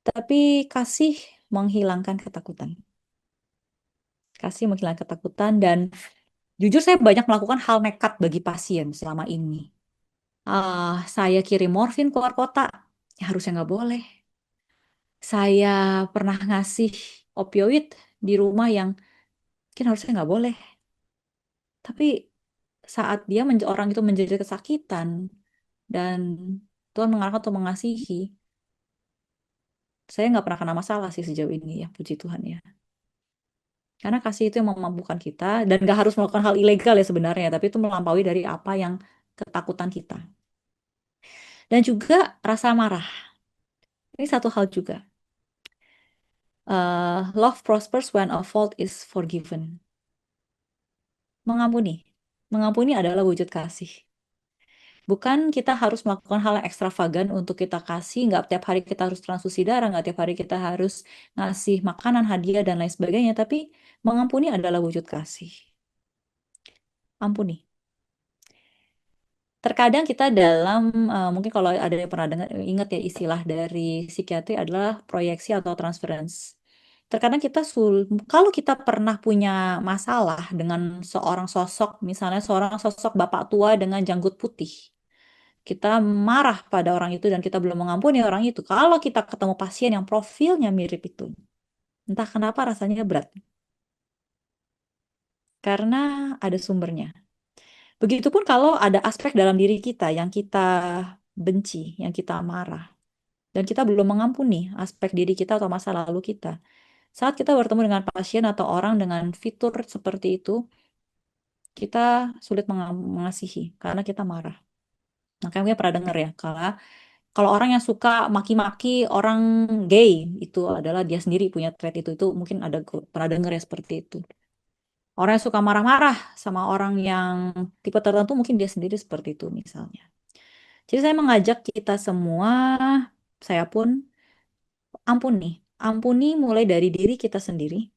Tapi kasih menghilangkan ketakutan. Kasih menghilangkan ketakutan, dan jujur saya banyak melakukan hal nekat bagi pasien selama ini. Saya kirim morfin keluar kota, ya harusnya nggak boleh. Saya pernah ngasih opioid di rumah yang mungkin harusnya nggak boleh. Tapi saat orang itu menjadi kesakitan dan Tuhan mengarahkan untuk mengasihi, saya nggak pernah kena masalah sih sejauh ini ya, puji Tuhan ya. Karena kasih itu yang memampukan kita dan nggak harus melakukan hal ilegal ya sebenarnya, tapi itu melampaui dari apa yang ketakutan kita. Dan juga rasa marah. Ini satu hal juga. Love prospers when a fault is forgiven. Mengampuni. Mengampuni adalah wujud kasih. Bukan kita harus melakukan hal yang ekstravagan untuk kita kasih, nggak tiap hari kita harus transfusi darah, nggak tiap hari kita harus ngasih makanan, hadiah, dan lain sebagainya, tapi mengampuni adalah wujud kasih. Ampuni. Terkadang kita mungkin kalau ada yang pernah dengar, ingat ya istilah dari psikiatri adalah proyeksi atau transference. Terkadang kalau kita pernah punya masalah dengan seorang sosok, misalnya seorang sosok bapak tua dengan janggut putih, kita marah pada orang itu dan kita belum mengampuni orang itu. Kalau kita ketemu pasien yang profilnya mirip itu, entah kenapa rasanya berat. Karena ada sumbernya. Begitupun kalau ada aspek dalam diri kita yang kita benci, yang kita marah, dan kita belum mengampuni aspek diri kita atau masa lalu kita. Saat kita bertemu dengan pasien atau orang dengan fitur seperti itu, kita sulit mengasihi karena kita marah. Makanya mungkin pernah dengar ya, kalau orang yang suka maki-maki orang gay, itu adalah dia sendiri punya trait itu mungkin pernah dengar ya seperti itu. Orang yang suka marah-marah sama orang yang tipe tertentu mungkin dia sendiri seperti itu misalnya. Jadi saya mengajak kita semua, saya pun ampuni. Ampuni mulai dari diri kita sendiri.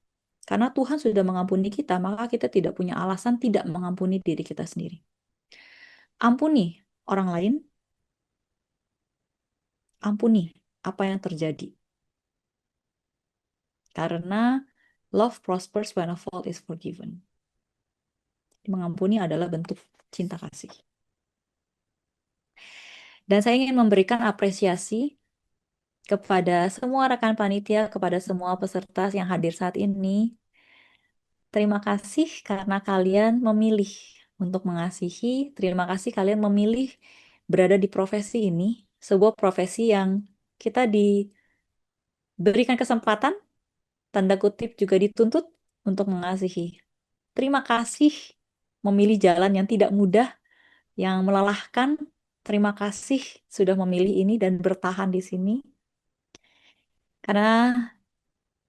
Karena Tuhan sudah mengampuni kita, maka kita tidak punya alasan tidak mengampuni diri kita sendiri. Ampuni orang lain. Ampuni apa yang terjadi. Karena love prospers when a fault is forgiven. Mengampuni adalah bentuk cinta kasih. Dan saya ingin memberikan apresiasi kepada semua rekan panitia, kepada semua peserta yang hadir saat ini. Terima kasih karena kalian memilih untuk mengasihi. Terima kasih kalian memilih berada di profesi ini. Sebuah profesi yang kita diberikan kesempatan, tanda kutip juga dituntut untuk mengasihi. Terima kasih memilih jalan yang tidak mudah, yang melelahkan. Terima kasih sudah memilih ini dan bertahan di sini. Karena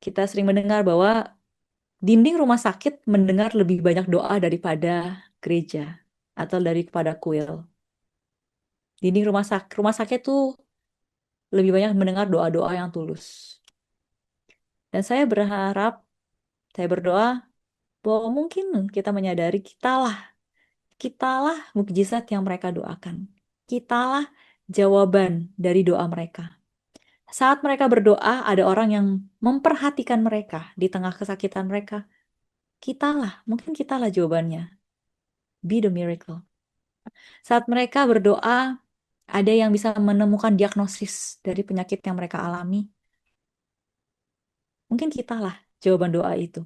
kita sering mendengar bahwa dinding rumah sakit mendengar lebih banyak doa daripada gereja atau daripada kuil. Dinding rumah sakit itu lebih banyak mendengar doa-doa yang tulus. Dan saya berdoa bahwa mungkin kita menyadari kitalah mukjizat yang mereka doakan. Kitalah jawaban dari doa mereka. Saat mereka berdoa, ada orang yang memperhatikan mereka di tengah kesakitan mereka. mungkin kitalah jawabannya. Be the miracle. Saat mereka berdoa, ada yang bisa menemukan diagnosis dari penyakit yang mereka alami. Mungkin kitalah jawaban doa itu.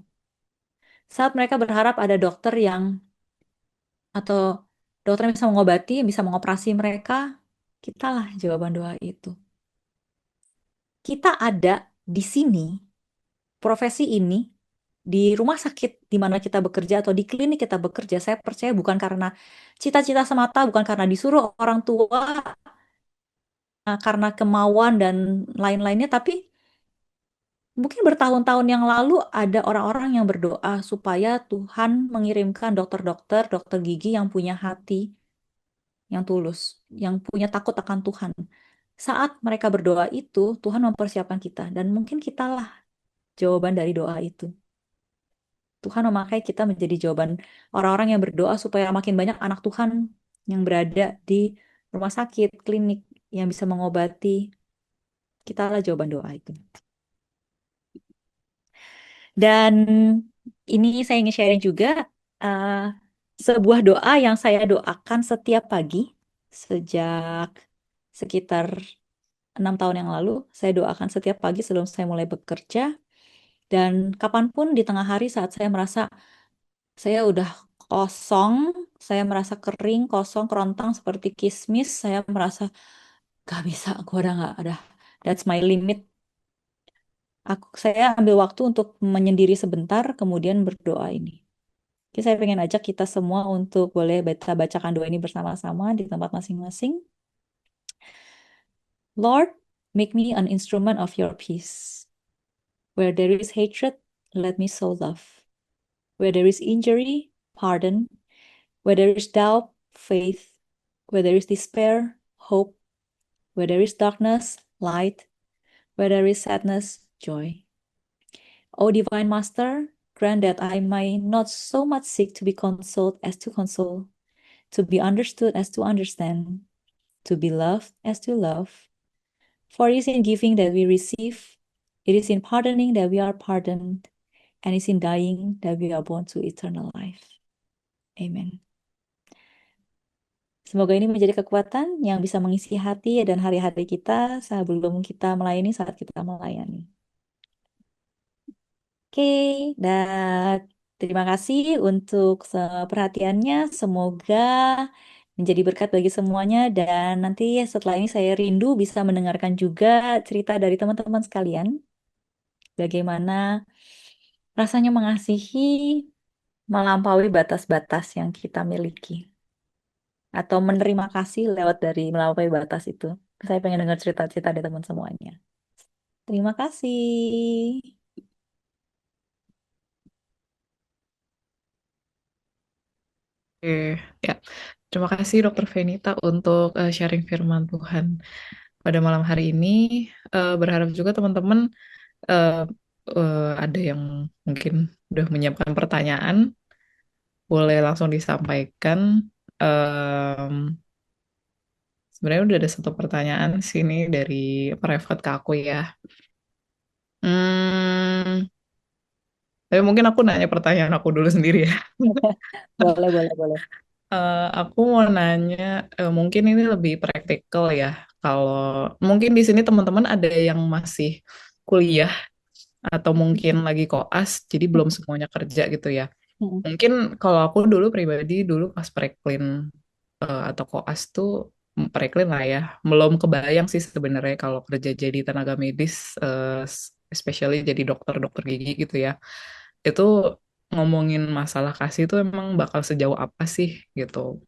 Saat mereka berharap ada dokter atau dokter yang bisa mengobati, yang bisa mengoperasi mereka, kitalah jawaban doa itu. Kita ada di sini, profesi ini, di rumah sakit di mana kita bekerja atau di klinik kita bekerja, saya percaya bukan karena cita-cita semata, bukan karena disuruh orang tua, karena kemauan dan lain-lainnya, tapi mungkin bertahun-tahun yang lalu ada orang-orang yang berdoa supaya Tuhan mengirimkan dokter-dokter, dokter gigi yang punya hati yang tulus, yang punya takut akan Tuhan. Saat mereka berdoa itu, Tuhan mempersiapkan kita, dan mungkin kitalah jawaban dari doa itu. Tuhan memakai kita menjadi jawaban orang-orang yang berdoa supaya makin banyak anak Tuhan yang berada di rumah sakit, klinik, yang bisa mengobati. Kitalah jawaban doa itu. Dan ini saya ingin sharing juga uh, sebuah doa yang saya doakan setiap pagi sejak sekitar 6 tahun yang lalu. Saya doakan setiap pagi sebelum saya mulai bekerja. Dan kapanpun di tengah hari saat saya merasa saya udah kosong, saya merasa kering, kosong, kerontang seperti kismis, saya merasa gak bisa, aku udah gak ada. That's my limit. Saya ambil waktu untuk menyendiri sebentar, kemudian berdoa ini. Jadi saya pengen ajak kita semua untuk boleh bacakan doa ini bersama-sama di tempat masing-masing. Lord, make me an instrument of your peace. Where there is hatred, let me sow love. Where there is injury, pardon. Where there is doubt, faith. Where there is despair, hope. Where there is darkness, light. Where there is sadness, joy. O Divine Master, grant that I may not so much seek to be consoled as to console, to be understood as to understand, to be loved as to love. For it is in giving that we receive, it is in pardoning that we are pardoned, and it is in dying that we are born to eternal life. Amen. Semoga ini menjadi kekuatan yang bisa mengisi hati dan hari-hari kita sebelum kita melayani, saat kita melayani. Oke, dan terima kasih untuk perhatiannya. Semoga menjadi berkat bagi semuanya. Dan nanti setelah ini saya rindu bisa mendengarkan juga cerita dari teman-teman sekalian. Bagaimana rasanya mengasihi melampaui batas-batas yang kita miliki. Atau menerima kasih lewat dari melampaui batas itu. Saya pengen dengar cerita-cerita dari teman semuanya. Terima kasih. Oke, ya. Terima kasih Dokter Venita untuk sharing firman Tuhan pada malam hari ini. Berharap juga teman-teman eh, ada yang mungkin udah menyiapkan pertanyaan, boleh langsung disampaikan. Em, Sebenarnya udah ada satu pertanyaan sini dari private ke aku ya. Hmm, tapi mungkin aku nanya pertanyaan aku dulu sendiri ya. Boleh, boleh, boleh. Aku mau nanya, mungkin ini lebih praktikal ya. Kalau mungkin di sini teman-teman ada yang masih kuliah atau mungkin lagi koas, jadi belum semuanya kerja gitu ya. Mungkin kalau aku dulu pribadi, dulu pas preklin atau koas tuh, preklin lah ya, belum kebayang sih sebenarnya kalau kerja jadi tenaga medis, especially jadi dokter-dokter gigi gitu ya. Itu ngomongin masalah kasih itu emang bakal sejauh apa sih gitu.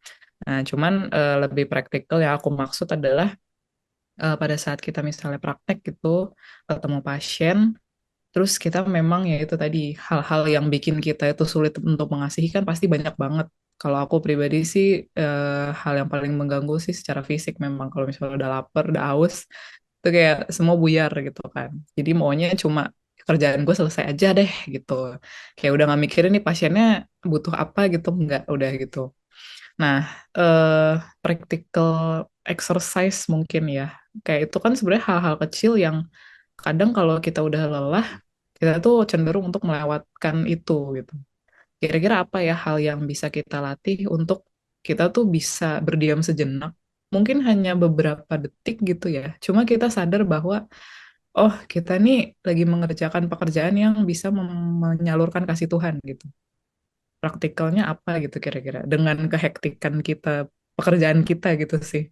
Nah, cuman lebih praktikal yang aku maksud adalah pada saat kita misalnya praktek gitu, ketemu pasien, terus kita memang ya itu tadi hal-hal yang bikin kita itu sulit untuk mengasihi kan pasti banyak banget. Kalau aku pribadi sih hal yang paling mengganggu sih secara fisik memang kalau misalnya udah lapar, udah haus, itu kayak semua buyar gitu kan. Jadi maunya cuma kerjaan gue selesai aja deh gitu. Kayak udah gak mikirin nih pasiennya butuh apa gitu, enggak udah gitu. Nah, practical exercise mungkin ya. Kayak itu kan sebenarnya hal-hal kecil yang kadang kalau kita udah lelah, kita tuh cenderung untuk melewatkan itu gitu. kira-kira apa ya hal yang bisa kita latih untuk kita tuh bisa berdiam sejenak. Mungkin hanya beberapa detik gitu ya. Cuma kita sadar bahwa, oh kita nih lagi mengerjakan pekerjaan yang bisa menyalurkan kasih Tuhan gitu. Praktikalnya apa gitu kira-kira. Dengan kehektikan kita, pekerjaan kita gitu sih.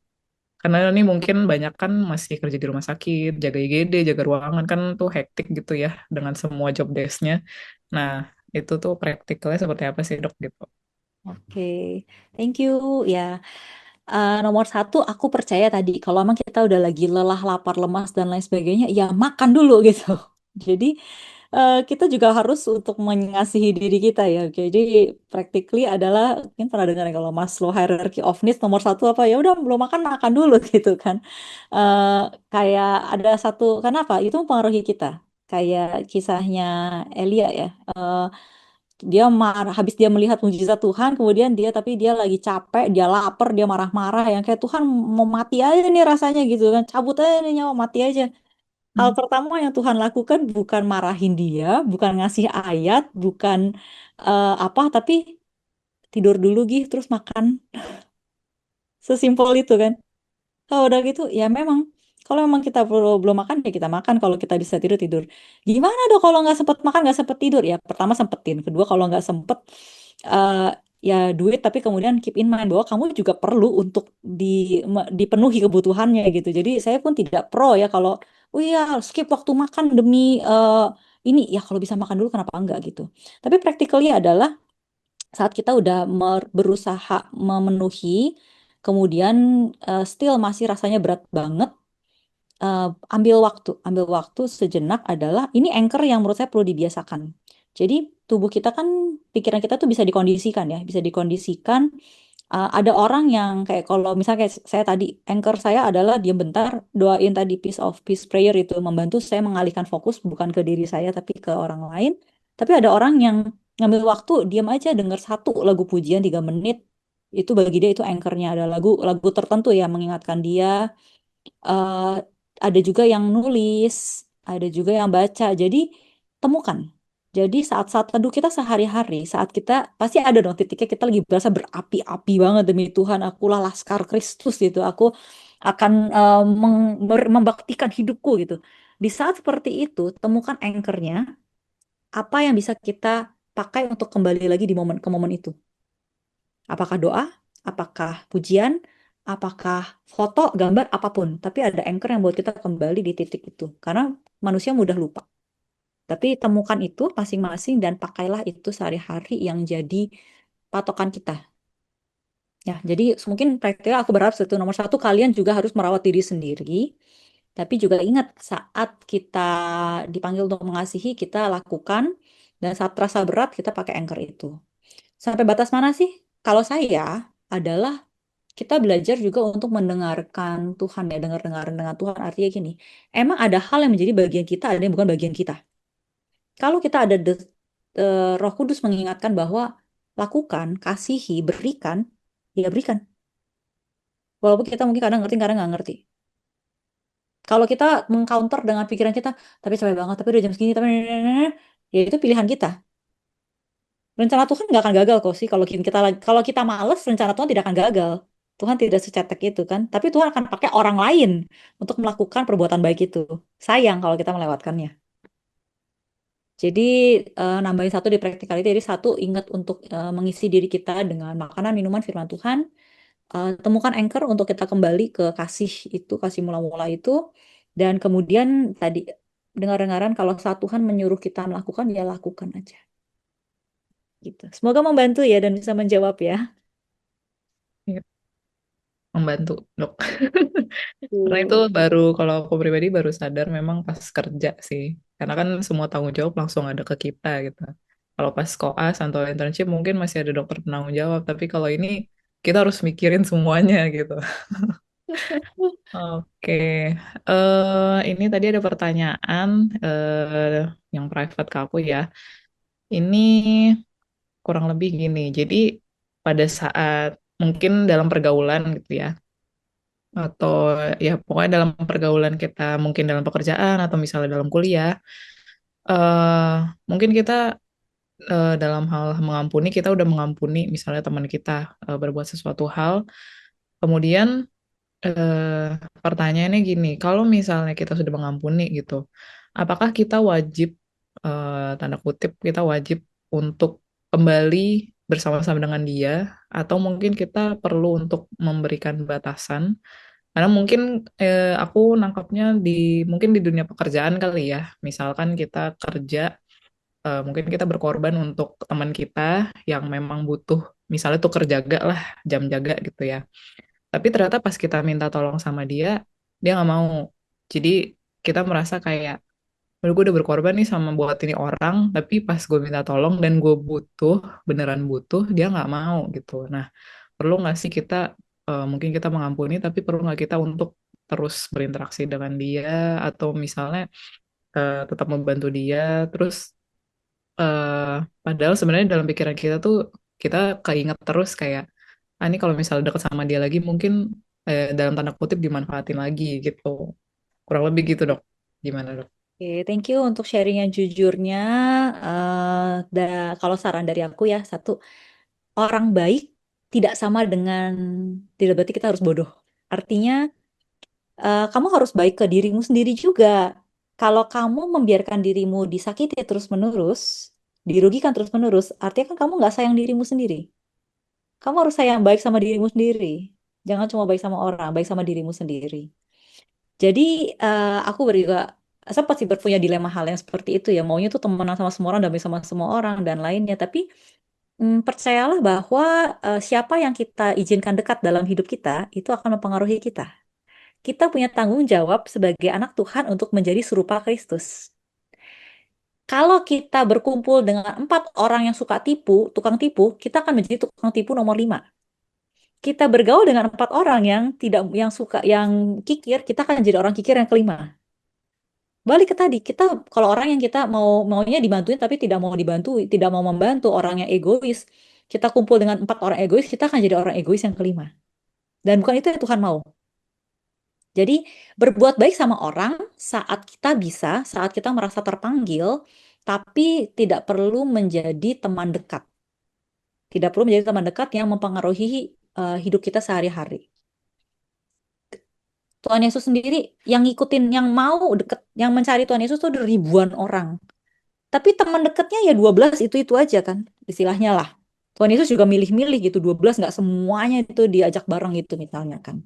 Karena ini mungkin banyak kan masih kerja di rumah sakit, jaga IGD, jaga ruangan kan tuh hektik gitu ya dengan semua job desk-nya. Nah, itu tuh praktikalnya seperti apa sih dok gitu? Oke, thank you. Ya, nomor satu, aku percaya tadi kalau emang kita udah lagi lelah, lapar, lemas dan lain sebagainya, ya makan dulu gitu. Jadi kita juga harus untuk mengasihi diri kita ya. Jadi practically adalah mungkin pernah dengar ya, kalau Maslow hierarchy of needs nomor satu apa ya udah belum makan makan dulu gitu kan. Eh, Kayak ada satu kenapa itu mempengaruhi kita. Kayak kisahnya Elia ya. Dia marah habis dia melihat mujizat Tuhan, kemudian dia lagi capek, dia lapar, dia marah-marah yang kayak Tuhan mau mati aja nih rasanya gitu kan, cabut aja nih nyawa, mati aja. Hal Hmm. pertama yang Tuhan lakukan bukan marahin dia, bukan ngasih ayat, bukan apa, tapi tidur dulu gitu terus makan. Sesimpel itu kan. Kalau udah gitu, ya memang. Kalau memang kita belum makan, ya kita makan. Kalau kita bisa tidur, tidur. Gimana dong kalau nggak sempet makan, nggak sempet tidur? Ya pertama sempetin. Kedua, kalau nggak sempet, eh, ya duit. Tapi kemudian keep in mind bahwa kamu juga perlu untuk dipenuhi kebutuhannya gitu. Jadi saya pun tidak pro ya kalau, oh iya skip waktu makan demi ini. Ya kalau bisa makan dulu, kenapa enggak gitu. Tapi practically adalah saat kita udah berusaha memenuhi, kemudian still masih rasanya berat banget, eh, ambil waktu sejenak adalah ini anchor yang menurut saya perlu dibiasakan. Jadi tubuh kita kan, pikiran kita tuh bisa dikondisikan ya, bisa dikondisikan. Ada orang yang kayak kalau misalnya kayak saya tadi, anchor saya adalah diam bentar, doain tadi piece of peace prayer itu membantu saya mengalihkan fokus bukan ke diri saya tapi ke orang lain. Tapi ada orang yang ngambil waktu diam aja denger satu lagu pujian 3 menit, itu bagi dia itu anchornya, ada lagu tertentu yang mengingatkan dia. eh ada juga yang nulis, ada juga yang baca. Jadi temukan. Jadi saat-saat teduh kita sehari-hari, saat kita pasti ada dong titiknya kita lagi berasa berapi-api banget demi Tuhan, akulah Laskar Kristus gitu. Aku akan membaktikan hidupku gitu. Di saat seperti itu, temukan anchornya, apa yang bisa kita pakai untuk kembali lagi di momen ke momen itu. Apakah doa, apakah pujian, apakah foto, gambar, apapun. Tapi ada anchor yang buat kita kembali di titik itu. Karena manusia mudah lupa. Tapi temukan itu masing-masing dan pakailah itu sehari-hari yang jadi patokan kita. Ya, jadi mungkin praktiknya aku berharap itu nomor satu, kalian juga harus merawat diri sendiri. Tapi juga ingat saat kita dipanggil untuk mengasihi, kita lakukan. Dan saat terasa berat, kita pakai anchor itu. Sampai batas mana sih? Kalau saya adalah kita belajar juga untuk mendengarkan Tuhan ya, dengar-dengar dengan Tuhan artinya gini. Emang ada hal yang menjadi bagian kita, ada yang bukan bagian kita. Kalau kita ada Roh Kudus mengingatkan bahwa lakukan, kasihi, berikan, ya berikan. Walaupun kita mungkin kadang ngerti, kadang nggak ngerti. Kalau kita mengcounter dengan pikiran kita, tapi capek banget, tapi udah jam segini, tapi ya itu pilihan kita. Rencana Tuhan nggak akan gagal kok sih. Kalau kita males, rencana Tuhan tidak akan gagal. Tuhan tidak secetek itu kan. Tapi Tuhan akan pakai orang lain untuk melakukan perbuatan baik itu. Sayang kalau kita melewatkannya. Jadi nambahin satu di practicality. Jadi satu, ingat untuk mengisi diri kita dengan makanan, minuman, firman Tuhan. Temukan anchor untuk kita kembali ke kasih itu, kasih mula-mula itu. Dan kemudian tadi dengar-dengaran kalau saat Tuhan menyuruh kita melakukan, ya lakukan aja. Gitu. Semoga membantu ya dan bisa menjawab ya. Iya, membantu dok. Karena itu Tuh. baru kalau aku pribadi baru sadar memang pas kerja sih. Karena kan semua tanggung jawab langsung ada ke kita gitu. Kalau pas koas atau internship mungkin masih ada dokter penanggung jawab, tapi kalau ini kita harus mikirin semuanya gitu. Oke, ini tadi ada pertanyaan yang private ke aku ya. Ini kurang lebih gini. Jadi pada saat mungkin dalam pergaulan gitu ya, atau ya pokoknya dalam pergaulan kita, mungkin dalam pekerjaan atau misalnya dalam kuliah, mungkin kita dalam hal mengampuni, kita udah mengampuni misalnya teman kita berbuat sesuatu hal, kemudian pertanyaannya gini, kalau misalnya kita sudah mengampuni gitu, apakah kita wajib, tanda kutip, kita wajib untuk kembali bersama-sama dengan dia, atau mungkin kita perlu untuk memberikan batasan? Karena mungkin aku nangkapnya mungkin di dunia pekerjaan kali ya, misalkan kita kerja, mungkin kita berkorban untuk teman kita yang memang butuh, misalnya tuker jaga lah, jam jaga gitu ya. Tapi ternyata pas kita minta tolong sama dia nggak mau. Jadi kita merasa kayak, "Aduh, gue udah berkorban nih sama buat ini orang, tapi pas gue minta tolong dan gue butuh, beneran butuh, dia nggak mau gitu." Nah, perlu nggak sih kita, mungkin kita mengampuni, tapi perlu nggak kita untuk terus berinteraksi dengan dia, atau misalnya tetap membantu dia, terus padahal sebenarnya dalam pikiran kita tuh, kita keinget terus kayak, ini kalau misalnya deket sama dia lagi mungkin dalam tanda kutip dimanfaatin lagi gitu. Kurang lebih gitu, Dok. Gimana, Dok? Oke, thank you untuk sharing yang jujurnya. Kalau saran dari aku ya, satu, orang baik tidak sama dengan, tidak berarti kita harus bodoh. Artinya, kamu harus baik ke dirimu sendiri juga. Kalau kamu membiarkan dirimu disakiti terus-menerus, dirugikan terus-menerus, artinya kan kamu nggak sayang dirimu sendiri. Kamu harus sayang baik sama dirimu sendiri. Jangan cuma baik sama orang, baik sama dirimu sendiri. Jadi aku juga sempat sih punya dilema hal yang seperti itu ya. Maunya tuh temenan sama semua orang, damai sama semua orang dan lainnya. Tapi percayalah bahwa siapa yang kita izinkan dekat dalam hidup kita itu akan mempengaruhi kita. Kita punya tanggung jawab sebagai anak Tuhan untuk menjadi serupa Kristus. Kalau kita berkumpul dengan 4 orang yang suka tipu, tukang tipu, kita akan menjadi tukang tipu nomor 5. Kita bergaul dengan 4 orang yang tidak, yang suka, yang kikir, kita akan jadi orang kikir yang kelima. Balik ke tadi, kita kalau orang yang kita maunya dibantuin tapi tidak mau dibantu, tidak mau membantu, orang yang egois, kita kumpul dengan 4 orang egois, kita akan jadi orang egois yang kelima. Dan bukan itu yang Tuhan mau. Jadi berbuat baik sama orang saat kita bisa, saat kita merasa terpanggil, tapi tidak perlu menjadi teman dekat. Tidak perlu menjadi teman dekat yang mempengaruhi hidup kita sehari-hari. Tuhan Yesus sendiri yang ngikutin, yang mau deket, yang mencari Tuhan Yesus tuh ada ribuan orang. Tapi teman dekatnya ya 12 itu aja kan, istilahnya lah. Tuhan Yesus juga milih-milih gitu, 12 nggak semuanya itu diajak bareng gitu misalnya kan.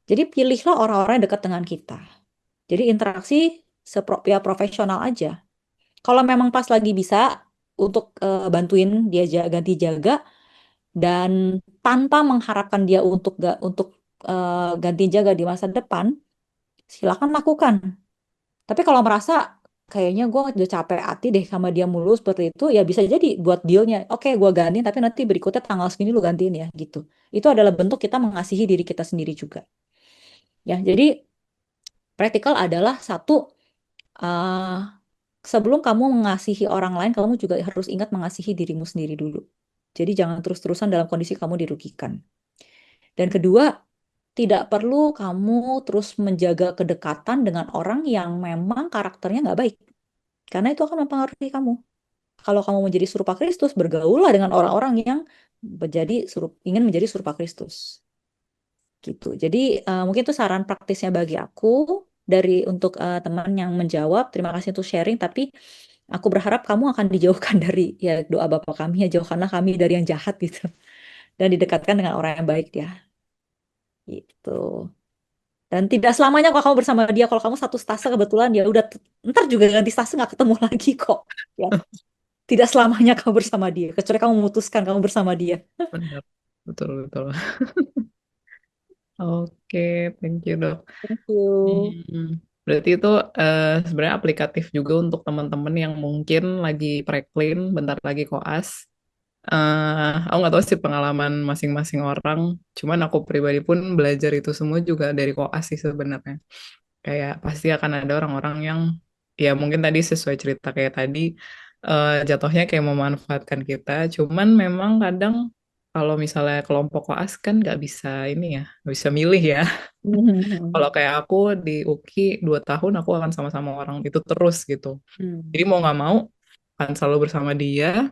Jadi pilihlah orang-orang yang dekat dengan kita. Jadi interaksi ya profesional aja. Kalau memang pas lagi bisa untuk bantuin dia ganti jaga dan tanpa mengharapkan dia untuk ganti jaga di masa depan, silakan lakukan. Tapi kalau merasa kayaknya gue udah capek hati deh sama dia mulu seperti itu, ya bisa jadi buat dealnya. Oke, gue gantiin, tapi nanti berikutnya tanggal segini lu gantiin ya, gitu. Itu adalah bentuk kita mengasihi diri kita sendiri juga. Ya, jadi praktikal adalah satu, uh, sebelum kamu mengasihi orang lain, kamu juga harus ingat mengasihi dirimu sendiri dulu. Jadi jangan terus-terusan dalam kondisi kamu dirugikan. Dan kedua, tidak perlu kamu terus menjaga kedekatan dengan orang yang memang karakternya nggak baik. Karena itu akan mempengaruhi kamu. Kalau kamu menjadi serupa Kristus, bergaullah dengan orang-orang yang ingin menjadi serupa Kristus. Gitu. Jadi mungkin itu saran praktisnya bagi aku untuk teman yang menjawab. Terima kasih untuk sharing. Tapi aku berharap kamu akan dijauhkan dari, ya, doa Bapa kami, ya jauhkanlah kami dari yang jahat gitu. Dan didekatkan dengan orang yang baik ya. Gitu. Dan tidak selamanya kalau kamu bersama dia, kalau kamu satu stase kebetulan ya udah, ntar juga ganti stase nggak ketemu lagi kok. Ya. Tidak selamanya kamu bersama dia, kecuali kamu memutuskan kamu bersama dia. Benar. Betul, betul. Oke, thank you, Dok. Thank you. Berarti itu sebenarnya aplikatif juga untuk teman-teman yang mungkin lagi preklin, bentar lagi koas. Aku nggak tahu sih pengalaman masing-masing orang, cuman aku pribadi pun belajar itu semua juga dari koas sih sebenarnya. Kayak pasti akan ada orang-orang yang, ya mungkin tadi sesuai cerita kayak tadi, jatuhnya kayak memanfaatkan kita. Cuman memang kadang kalau misalnya kelompok koas kan nggak bisa ini ya, nggak bisa milih ya. Kalau kayak aku di UKI 2 tahun aku akan sama-sama orang itu terus gitu. Jadi mau nggak mau akan selalu bersama Dia.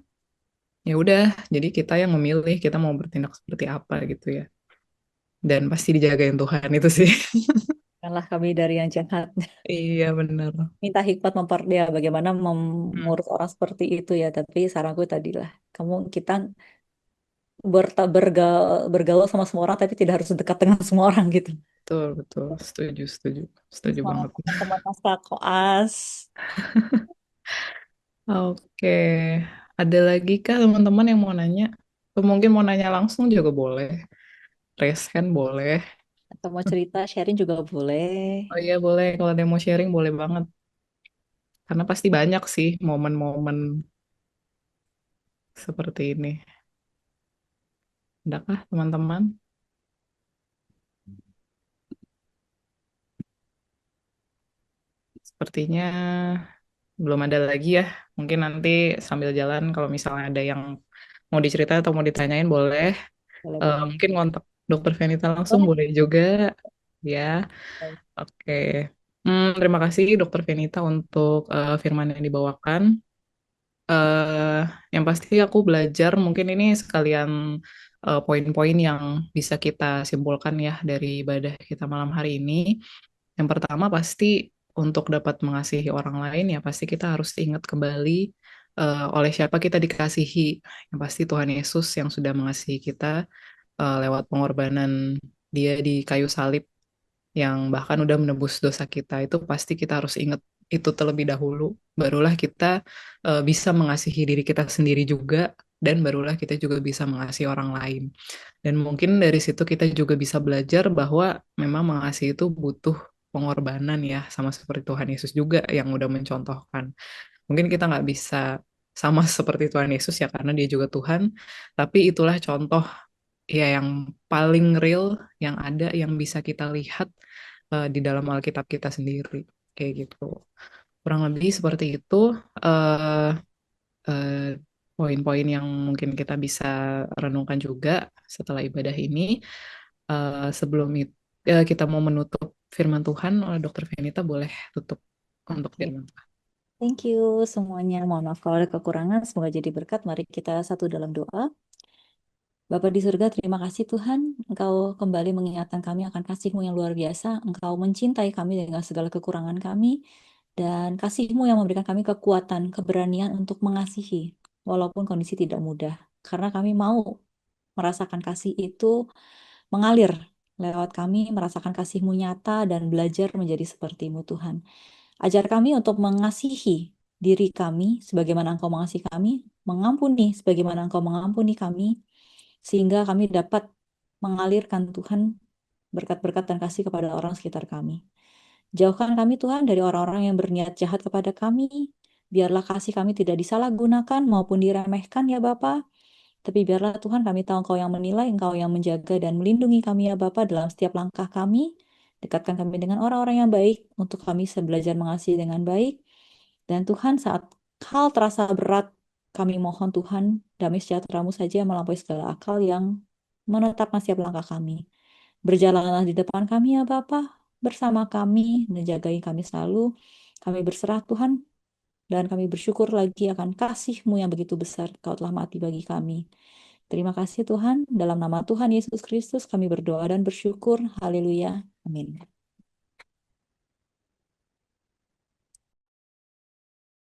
Ya udah, jadi kita yang memilih kita mau bertindak seperti apa gitu ya. Dan pasti dijagain Tuhan itu sih. Janganlah kami dari yang jahat. Iya benar. Minta hikmat dia bagaimana Hmm, mengurus orang seperti itu ya. Tapi saranku tadi lah, kita bergaul sama semua orang, tapi tidak harus dekat dengan semua orang gitu. betul, betul. Setuju, setuju. Setuju Semangat banget. teman-teman Mas Koas. Oke. Ada lagi kah teman-teman yang mau nanya? Atau mungkin mau nanya langsung juga boleh. Raise hand boleh. Atau mau cerita, sharing juga boleh. Oh iya boleh. Kalau ada yang mau sharing boleh banget. Karena pasti banyak sih momen-momen seperti ini. Adakah teman-teman? Sepertinya belum ada lagi ya. Mungkin nanti sambil jalan kalau misalnya ada yang mau diceritain atau mau ditanyain boleh. Boleh-boleh. Mungkin kontak Dokter Venita langsung Boleh. boleh juga ya. Oke. Terima kasih Dokter Venita untuk firman yang dibawakan. eh yang pasti aku belajar mungkin ini sekalian poin-poin yang bisa kita simpulkan ya dari ibadah kita malam hari ini. Yang pertama pasti untuk dapat mengasihi orang lain ya pasti kita harus ingat kembali oleh siapa kita dikasihi. Yang pasti Tuhan Yesus yang sudah mengasihi kita lewat pengorbanan Dia di kayu salib yang bahkan udah menebus dosa kita. Itu pasti kita harus ingat itu terlebih dahulu. Barulah kita bisa mengasihi diri kita sendiri juga dan barulah kita juga bisa mengasihi orang lain. Dan mungkin dari situ kita juga bisa belajar bahwa memang mengasihi itu butuh pengorbanan ya, sama seperti Tuhan Yesus juga yang udah mencontohkan. Mungkin kita nggak bisa sama seperti Tuhan Yesus ya, karena dia juga Tuhan, tapi itulah contoh ya yang paling real yang ada, yang bisa kita lihat di dalam Alkitab kita sendiri. Kayak gitu. Kurang lebih seperti itu. eh eh, Poin-poin yang mungkin kita bisa renungkan juga setelah ibadah ini. Sebelum itu kita mau menutup firman Tuhan, oleh Dokter Venita boleh tutup untuk Oke. firman Tuhan. Thank you semuanya. Mohon maaf kalau ada kekurangan. Semoga jadi berkat. Mari kita satu dalam doa. Bapa di surga, terima kasih Tuhan. Engkau kembali mengingatkan kami akan kasih-Mu yang luar biasa. Engkau mencintai kami dengan segala kekurangan kami. Dan kasih-Mu yang memberikan kami kekuatan, keberanian untuk mengasihi. Walaupun kondisi tidak mudah. Karena kami mau merasakan kasih itu mengalir lewat kami, merasakan kasih-Mu nyata dan belajar menjadi seperti-Mu Tuhan. Ajar kami untuk mengasihi diri kami sebagaimana Engkau mengasihi kami, mengampuni sebagaimana Engkau mengampuni kami, sehingga kami dapat mengalirkan Tuhan berkat-berkat dan kasih kepada orang sekitar kami. Jauhkan kami Tuhan dari orang-orang yang berniat jahat kepada kami. Biarlah kasih kami tidak disalahgunakan maupun diremehkan ya Bapa. Tapi biarlah Tuhan kami tahu Engkau yang menilai, Engkau yang menjaga dan melindungi kami ya Bapa dalam setiap langkah kami. Dekatkan kami dengan orang-orang yang baik untuk kami bisa belajar mengasihi dengan baik. Dan Tuhan saat hal terasa berat, kami mohon Tuhan damai sejahtera-Mu saja yang melampaui segala akal yang menetapkan setiap langkah kami. Berjalanlah di depan kami ya Bapa, bersama kami, menjagai kami selalu. Kami berserah Tuhan, dan kami bersyukur lagi akan kasih-Mu yang begitu besar. Kau telah mati bagi kami. Terima kasih Tuhan, dalam nama Tuhan Yesus Kristus kami berdoa dan bersyukur. Haleluya. Amin.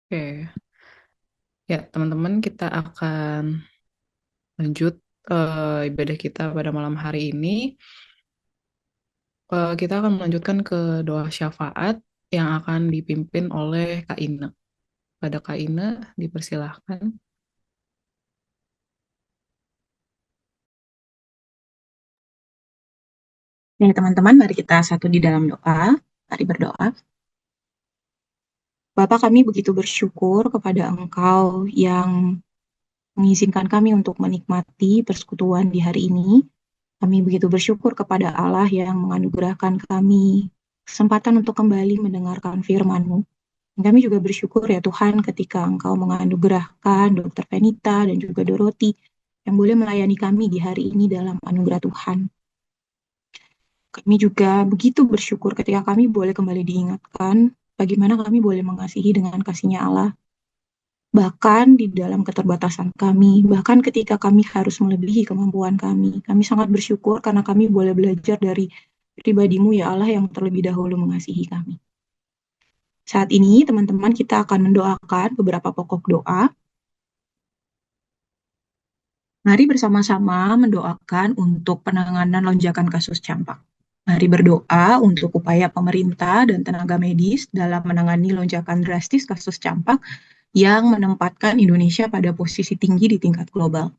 Oke, ya teman-teman kita akan lanjut ibadah kita pada malam hari ini. Kita akan melanjutkan ke doa syafaat yang akan dipimpin oleh Kak Ina. Pada Kak Ina, dipersilahkan. Nih teman-teman, mari kita satu di dalam doa. Mari berdoa. Bapa, kami begitu bersyukur kepada Engkau yang mengizinkan kami untuk menikmati persekutuan di hari ini. Kami begitu bersyukur kepada Allah yang menganugerahkan kami kesempatan untuk kembali mendengarkan firman-Mu. Dan kami juga bersyukur ya Tuhan ketika Engkau menganugerahkan Dokter Venita dan juga Doroti yang boleh melayani kami di hari ini dalam anugerah Tuhan. Kami juga begitu bersyukur ketika kami boleh kembali diingatkan bagaimana kami boleh mengasihi dengan kasih-Nya Allah. bahkan di dalam keterbatasan kami, bahkan ketika kami harus melebihi kemampuan kami. Kami sangat bersyukur karena kami boleh belajar dari pribadimu ya Allah yang terlebih dahulu mengasihi kami. Saat ini teman-teman kita akan mendoakan beberapa pokok doa. Mari bersama-sama mendoakan untuk penanganan lonjakan kasus campak. Mari berdoa untuk upaya pemerintah dan tenaga medis dalam menangani lonjakan drastis kasus campak yang menempatkan Indonesia pada posisi tinggi di tingkat global.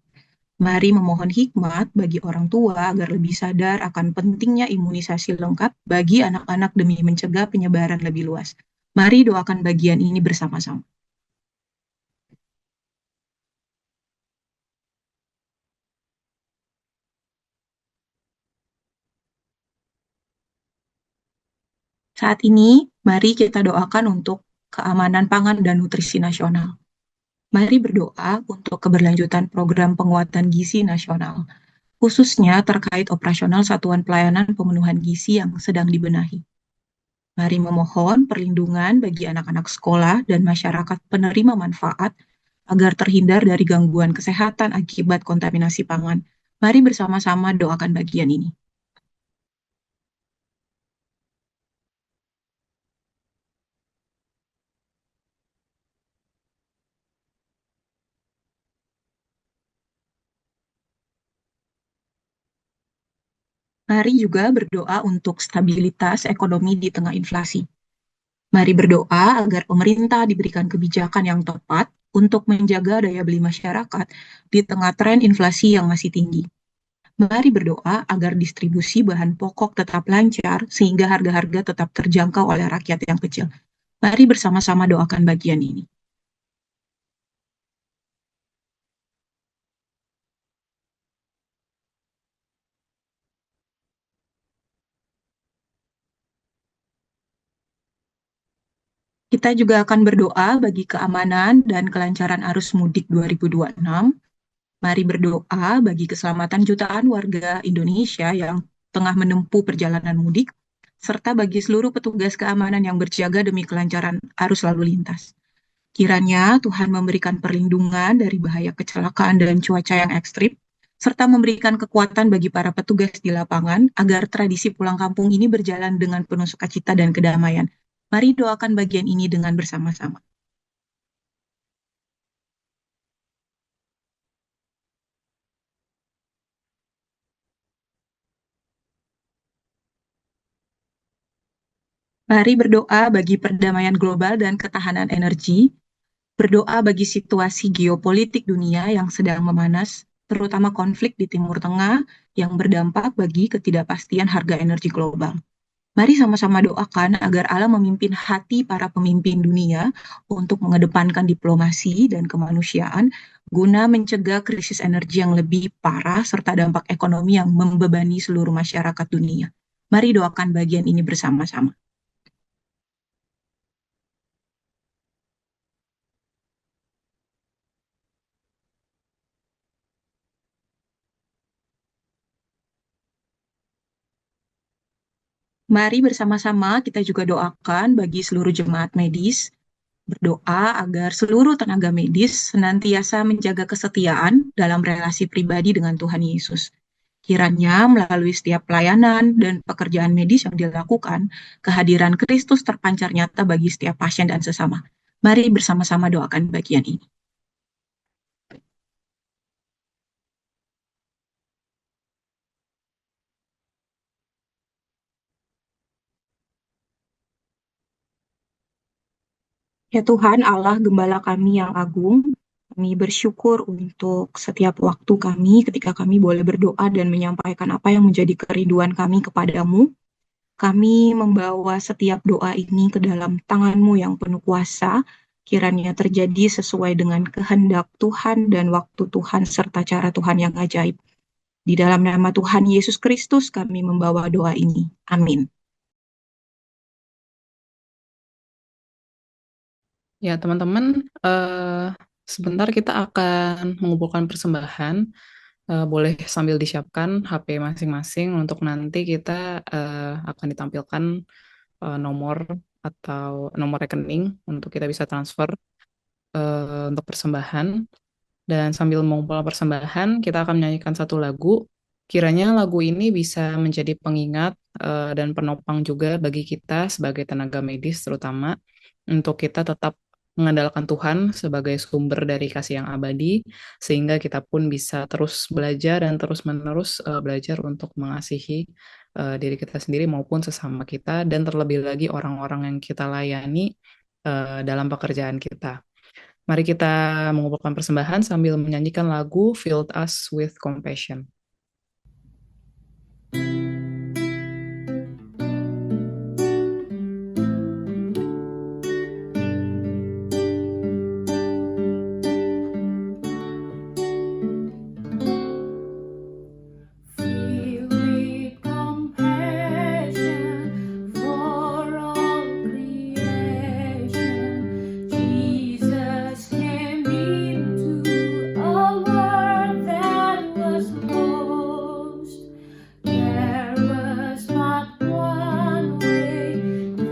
Mari memohon hikmat bagi orang tua agar lebih sadar akan pentingnya imunisasi lengkap bagi anak-anak demi mencegah penyebaran lebih luas. Mari doakan bagian ini bersama-sama. Saat ini, mari kita doakan untuk keamanan pangan dan nutrisi nasional. Mari berdoa untuk keberlanjutan program penguatan gizi nasional, khususnya terkait operasional Satuan Pelayanan Pemenuhan Gizi yang sedang dibenahi. Mari memohon perlindungan bagi anak-anak sekolah dan masyarakat penerima manfaat agar terhindar dari gangguan kesehatan akibat kontaminasi pangan. Mari bersama-sama doakan bagian ini. Mari juga berdoa untuk stabilitas ekonomi di tengah inflasi. Mari berdoa agar pemerintah diberikan kebijakan yang tepat untuk menjaga daya beli masyarakat di tengah tren inflasi yang masih tinggi. Mari berdoa agar distribusi bahan pokok tetap lancar sehingga harga-harga tetap terjangkau oleh rakyat yang kecil. Mari bersama-sama doakan bagian ini. Kita juga akan berdoa bagi keamanan dan kelancaran arus mudik 2026. Mari berdoa bagi keselamatan jutaan warga Indonesia yang tengah menempuh perjalanan mudik, serta bagi seluruh petugas keamanan yang berjaga demi kelancaran arus lalu lintas. Kiranya Tuhan memberikan perlindungan dari bahaya kecelakaan dan cuaca yang ekstrim, serta memberikan kekuatan bagi para petugas di lapangan agar tradisi pulang kampung ini berjalan dengan penuh sukacita dan kedamaian. Mari doakan bagian ini dengan bersama-sama. Mari berdoa bagi perdamaian global dan ketahanan energi, berdoa bagi situasi geopolitik dunia yang sedang memanas, terutama konflik di Timur Tengah yang berdampak bagi ketidakpastian harga energi global. Mari sama-sama doakan agar Allah memimpin hati para pemimpin dunia untuk mengedepankan diplomasi dan kemanusiaan guna mencegah krisis energi yang lebih parah serta dampak ekonomi yang membebani seluruh masyarakat dunia. Mari doakan bagian ini bersama-sama. Mari bersama-sama kita juga doakan bagi seluruh jemaat medis, berdoa agar seluruh tenaga medis senantiasa menjaga kesetiaan dalam relasi pribadi dengan Tuhan Yesus. Kiranya melalui setiap pelayanan dan pekerjaan medis yang dilakukan, kehadiran Kristus terpancar nyata bagi setiap pasien dan sesama. Mari bersama-sama doakan bagian ini. Ya Tuhan Allah Gembala kami yang agung, kami bersyukur untuk setiap waktu kami ketika kami boleh berdoa dan menyampaikan apa yang menjadi kerinduan kami kepadamu. Kami membawa setiap doa ini ke dalam tangan-Mu yang penuh kuasa, kiranya terjadi sesuai dengan kehendak Tuhan dan waktu Tuhan serta cara Tuhan yang ajaib. Di dalam nama Tuhan Yesus Kristus kami membawa doa ini. Amin. Ya, teman-teman, sebentar kita akan mengumpulkan persembahan. Boleh sambil disiapkan HP masing-masing untuk nanti kita akan ditampilkan nomor atau nomor rekening untuk kita bisa transfer untuk persembahan. Dan sambil mengumpulkan persembahan, kita akan menyanyikan satu lagu. Kiranya lagu ini bisa menjadi pengingat dan penopang juga bagi kita sebagai tenaga medis terutama untuk kita tetap mengandalkan Tuhan sebagai sumber dari kasih yang abadi, sehingga kita pun bisa terus belajar dan terus-menerus belajar untuk mengasihi diri kita sendiri maupun sesama kita, dan terlebih lagi orang-orang yang kita layani dalam pekerjaan kita. Mari kita mengumpulkan persembahan sambil menyanyikan lagu Filled Us with Compassion. Filled with compassion for all creation, Jesus came into a world that was lost. There was but one way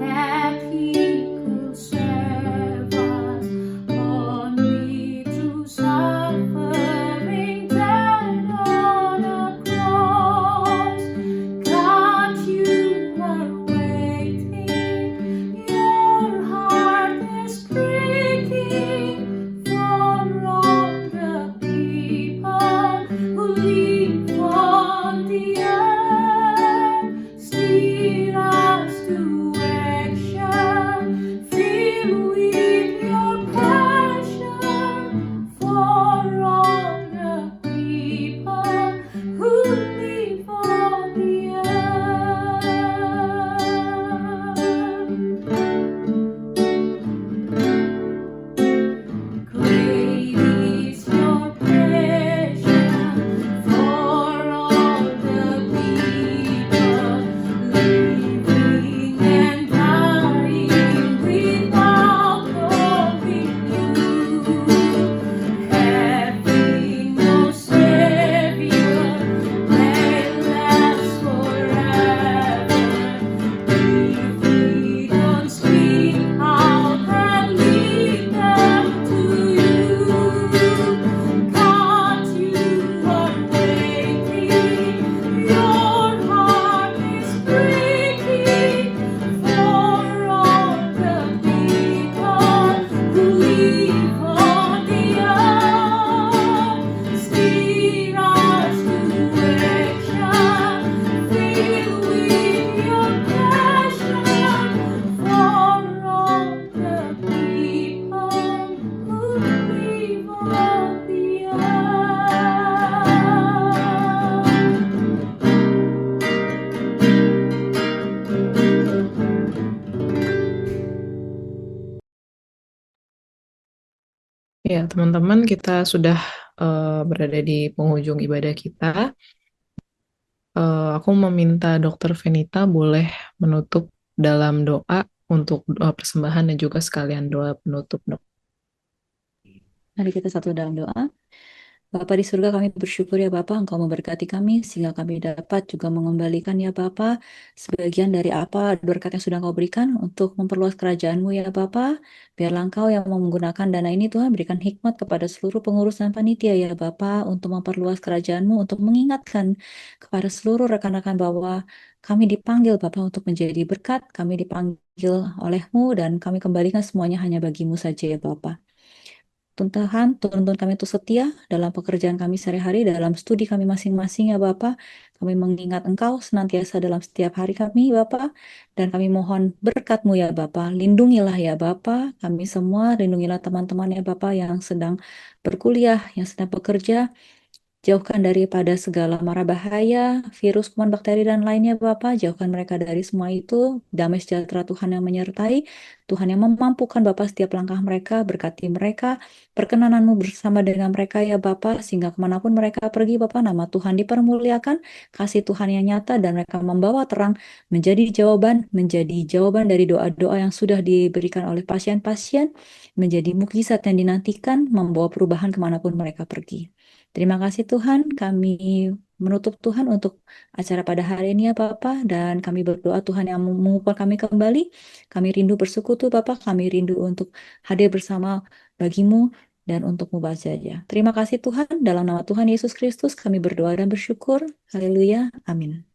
that He could save us, only through suffering death on a cross. God, you are waiting, your heart is breaking for all the people who live on the earth. Steer us to action, fill with your passion for all the people who live on the earth. Great is your passion for all the people living and dying without knowing you. Having no Savior that lasts forever. If we don't speak out and lead them to you, God, you are waiting, your heart is breaking for all the people who live on the earth. Steer us to action, fill with your passion for all the people who live on the Ya, teman-teman, kita sudah berada di penghujung ibadah kita. Aku meminta Dr. Venita boleh menutup dalam doa untuk doa persembahan dan juga sekalian doa penutup, Dok. Mari kita satu dalam doa. Bapa di surga, kami bersyukur ya Bapa, Engkau memberkati kami sehingga kami dapat juga mengembalikan ya Bapa sebagian dari apa berkat yang sudah Engkau berikan untuk memperluas kerajaan-Mu ya Bapa. Biarlah Engkau yang mau menggunakan dana ini Tuhan, berikan hikmat kepada seluruh pengurus dan panitia ya Bapa untuk memperluas kerajaan-Mu, untuk mengingatkan kepada seluruh rekan-rekan bahwa kami dipanggil Bapa untuk menjadi berkat, kami dipanggil oleh-Mu dan kami kembalikan semuanya hanya bagi-Mu saja ya Bapa. Tuhan, tuntun kami untuk setia dalam pekerjaan kami sehari-hari, dalam studi kami masing-masing ya Bapa. Kami mengingat Engkau senantiasa dalam setiap hari kami Bapa, dan kami mohon berkat-Mu ya Bapa. Lindungilah ya Bapa kami semua, lindungilah teman-teman ya Bapa yang sedang berkuliah, yang sedang bekerja. Jauhkan daripada segala mara bahaya, virus, kuman, bakteri, dan lainnya Bapa. Jauhkan mereka dari semua itu. Damai sejahtera Tuhan yang menyertai. Tuhan yang memampukan Bapa setiap langkah mereka. Berkati mereka. Perkenanan-Mu bersama dengan mereka ya Bapa. Sehingga kemanapun mereka pergi Bapa, nama Tuhan dipermuliakan. Kasih Tuhan yang nyata dan mereka membawa terang menjadi jawaban dari doa-doa yang sudah diberikan oleh pasien-pasien. Menjadi mukjizat yang dinantikan, membawa perubahan kemanapun mereka pergi. Terima kasih Tuhan, kami menutup Tuhan untuk acara pada hari ini ya Bapak, dan kami berdoa Tuhan yang mengumpulkan kami kembali. Kami rindu bersekutu Bapak, kami rindu untuk hadir bersama bagimu dan untukmu saja. Terima kasih Tuhan, dalam nama Tuhan Yesus Kristus kami berdoa dan bersyukur. Haleluya, amin.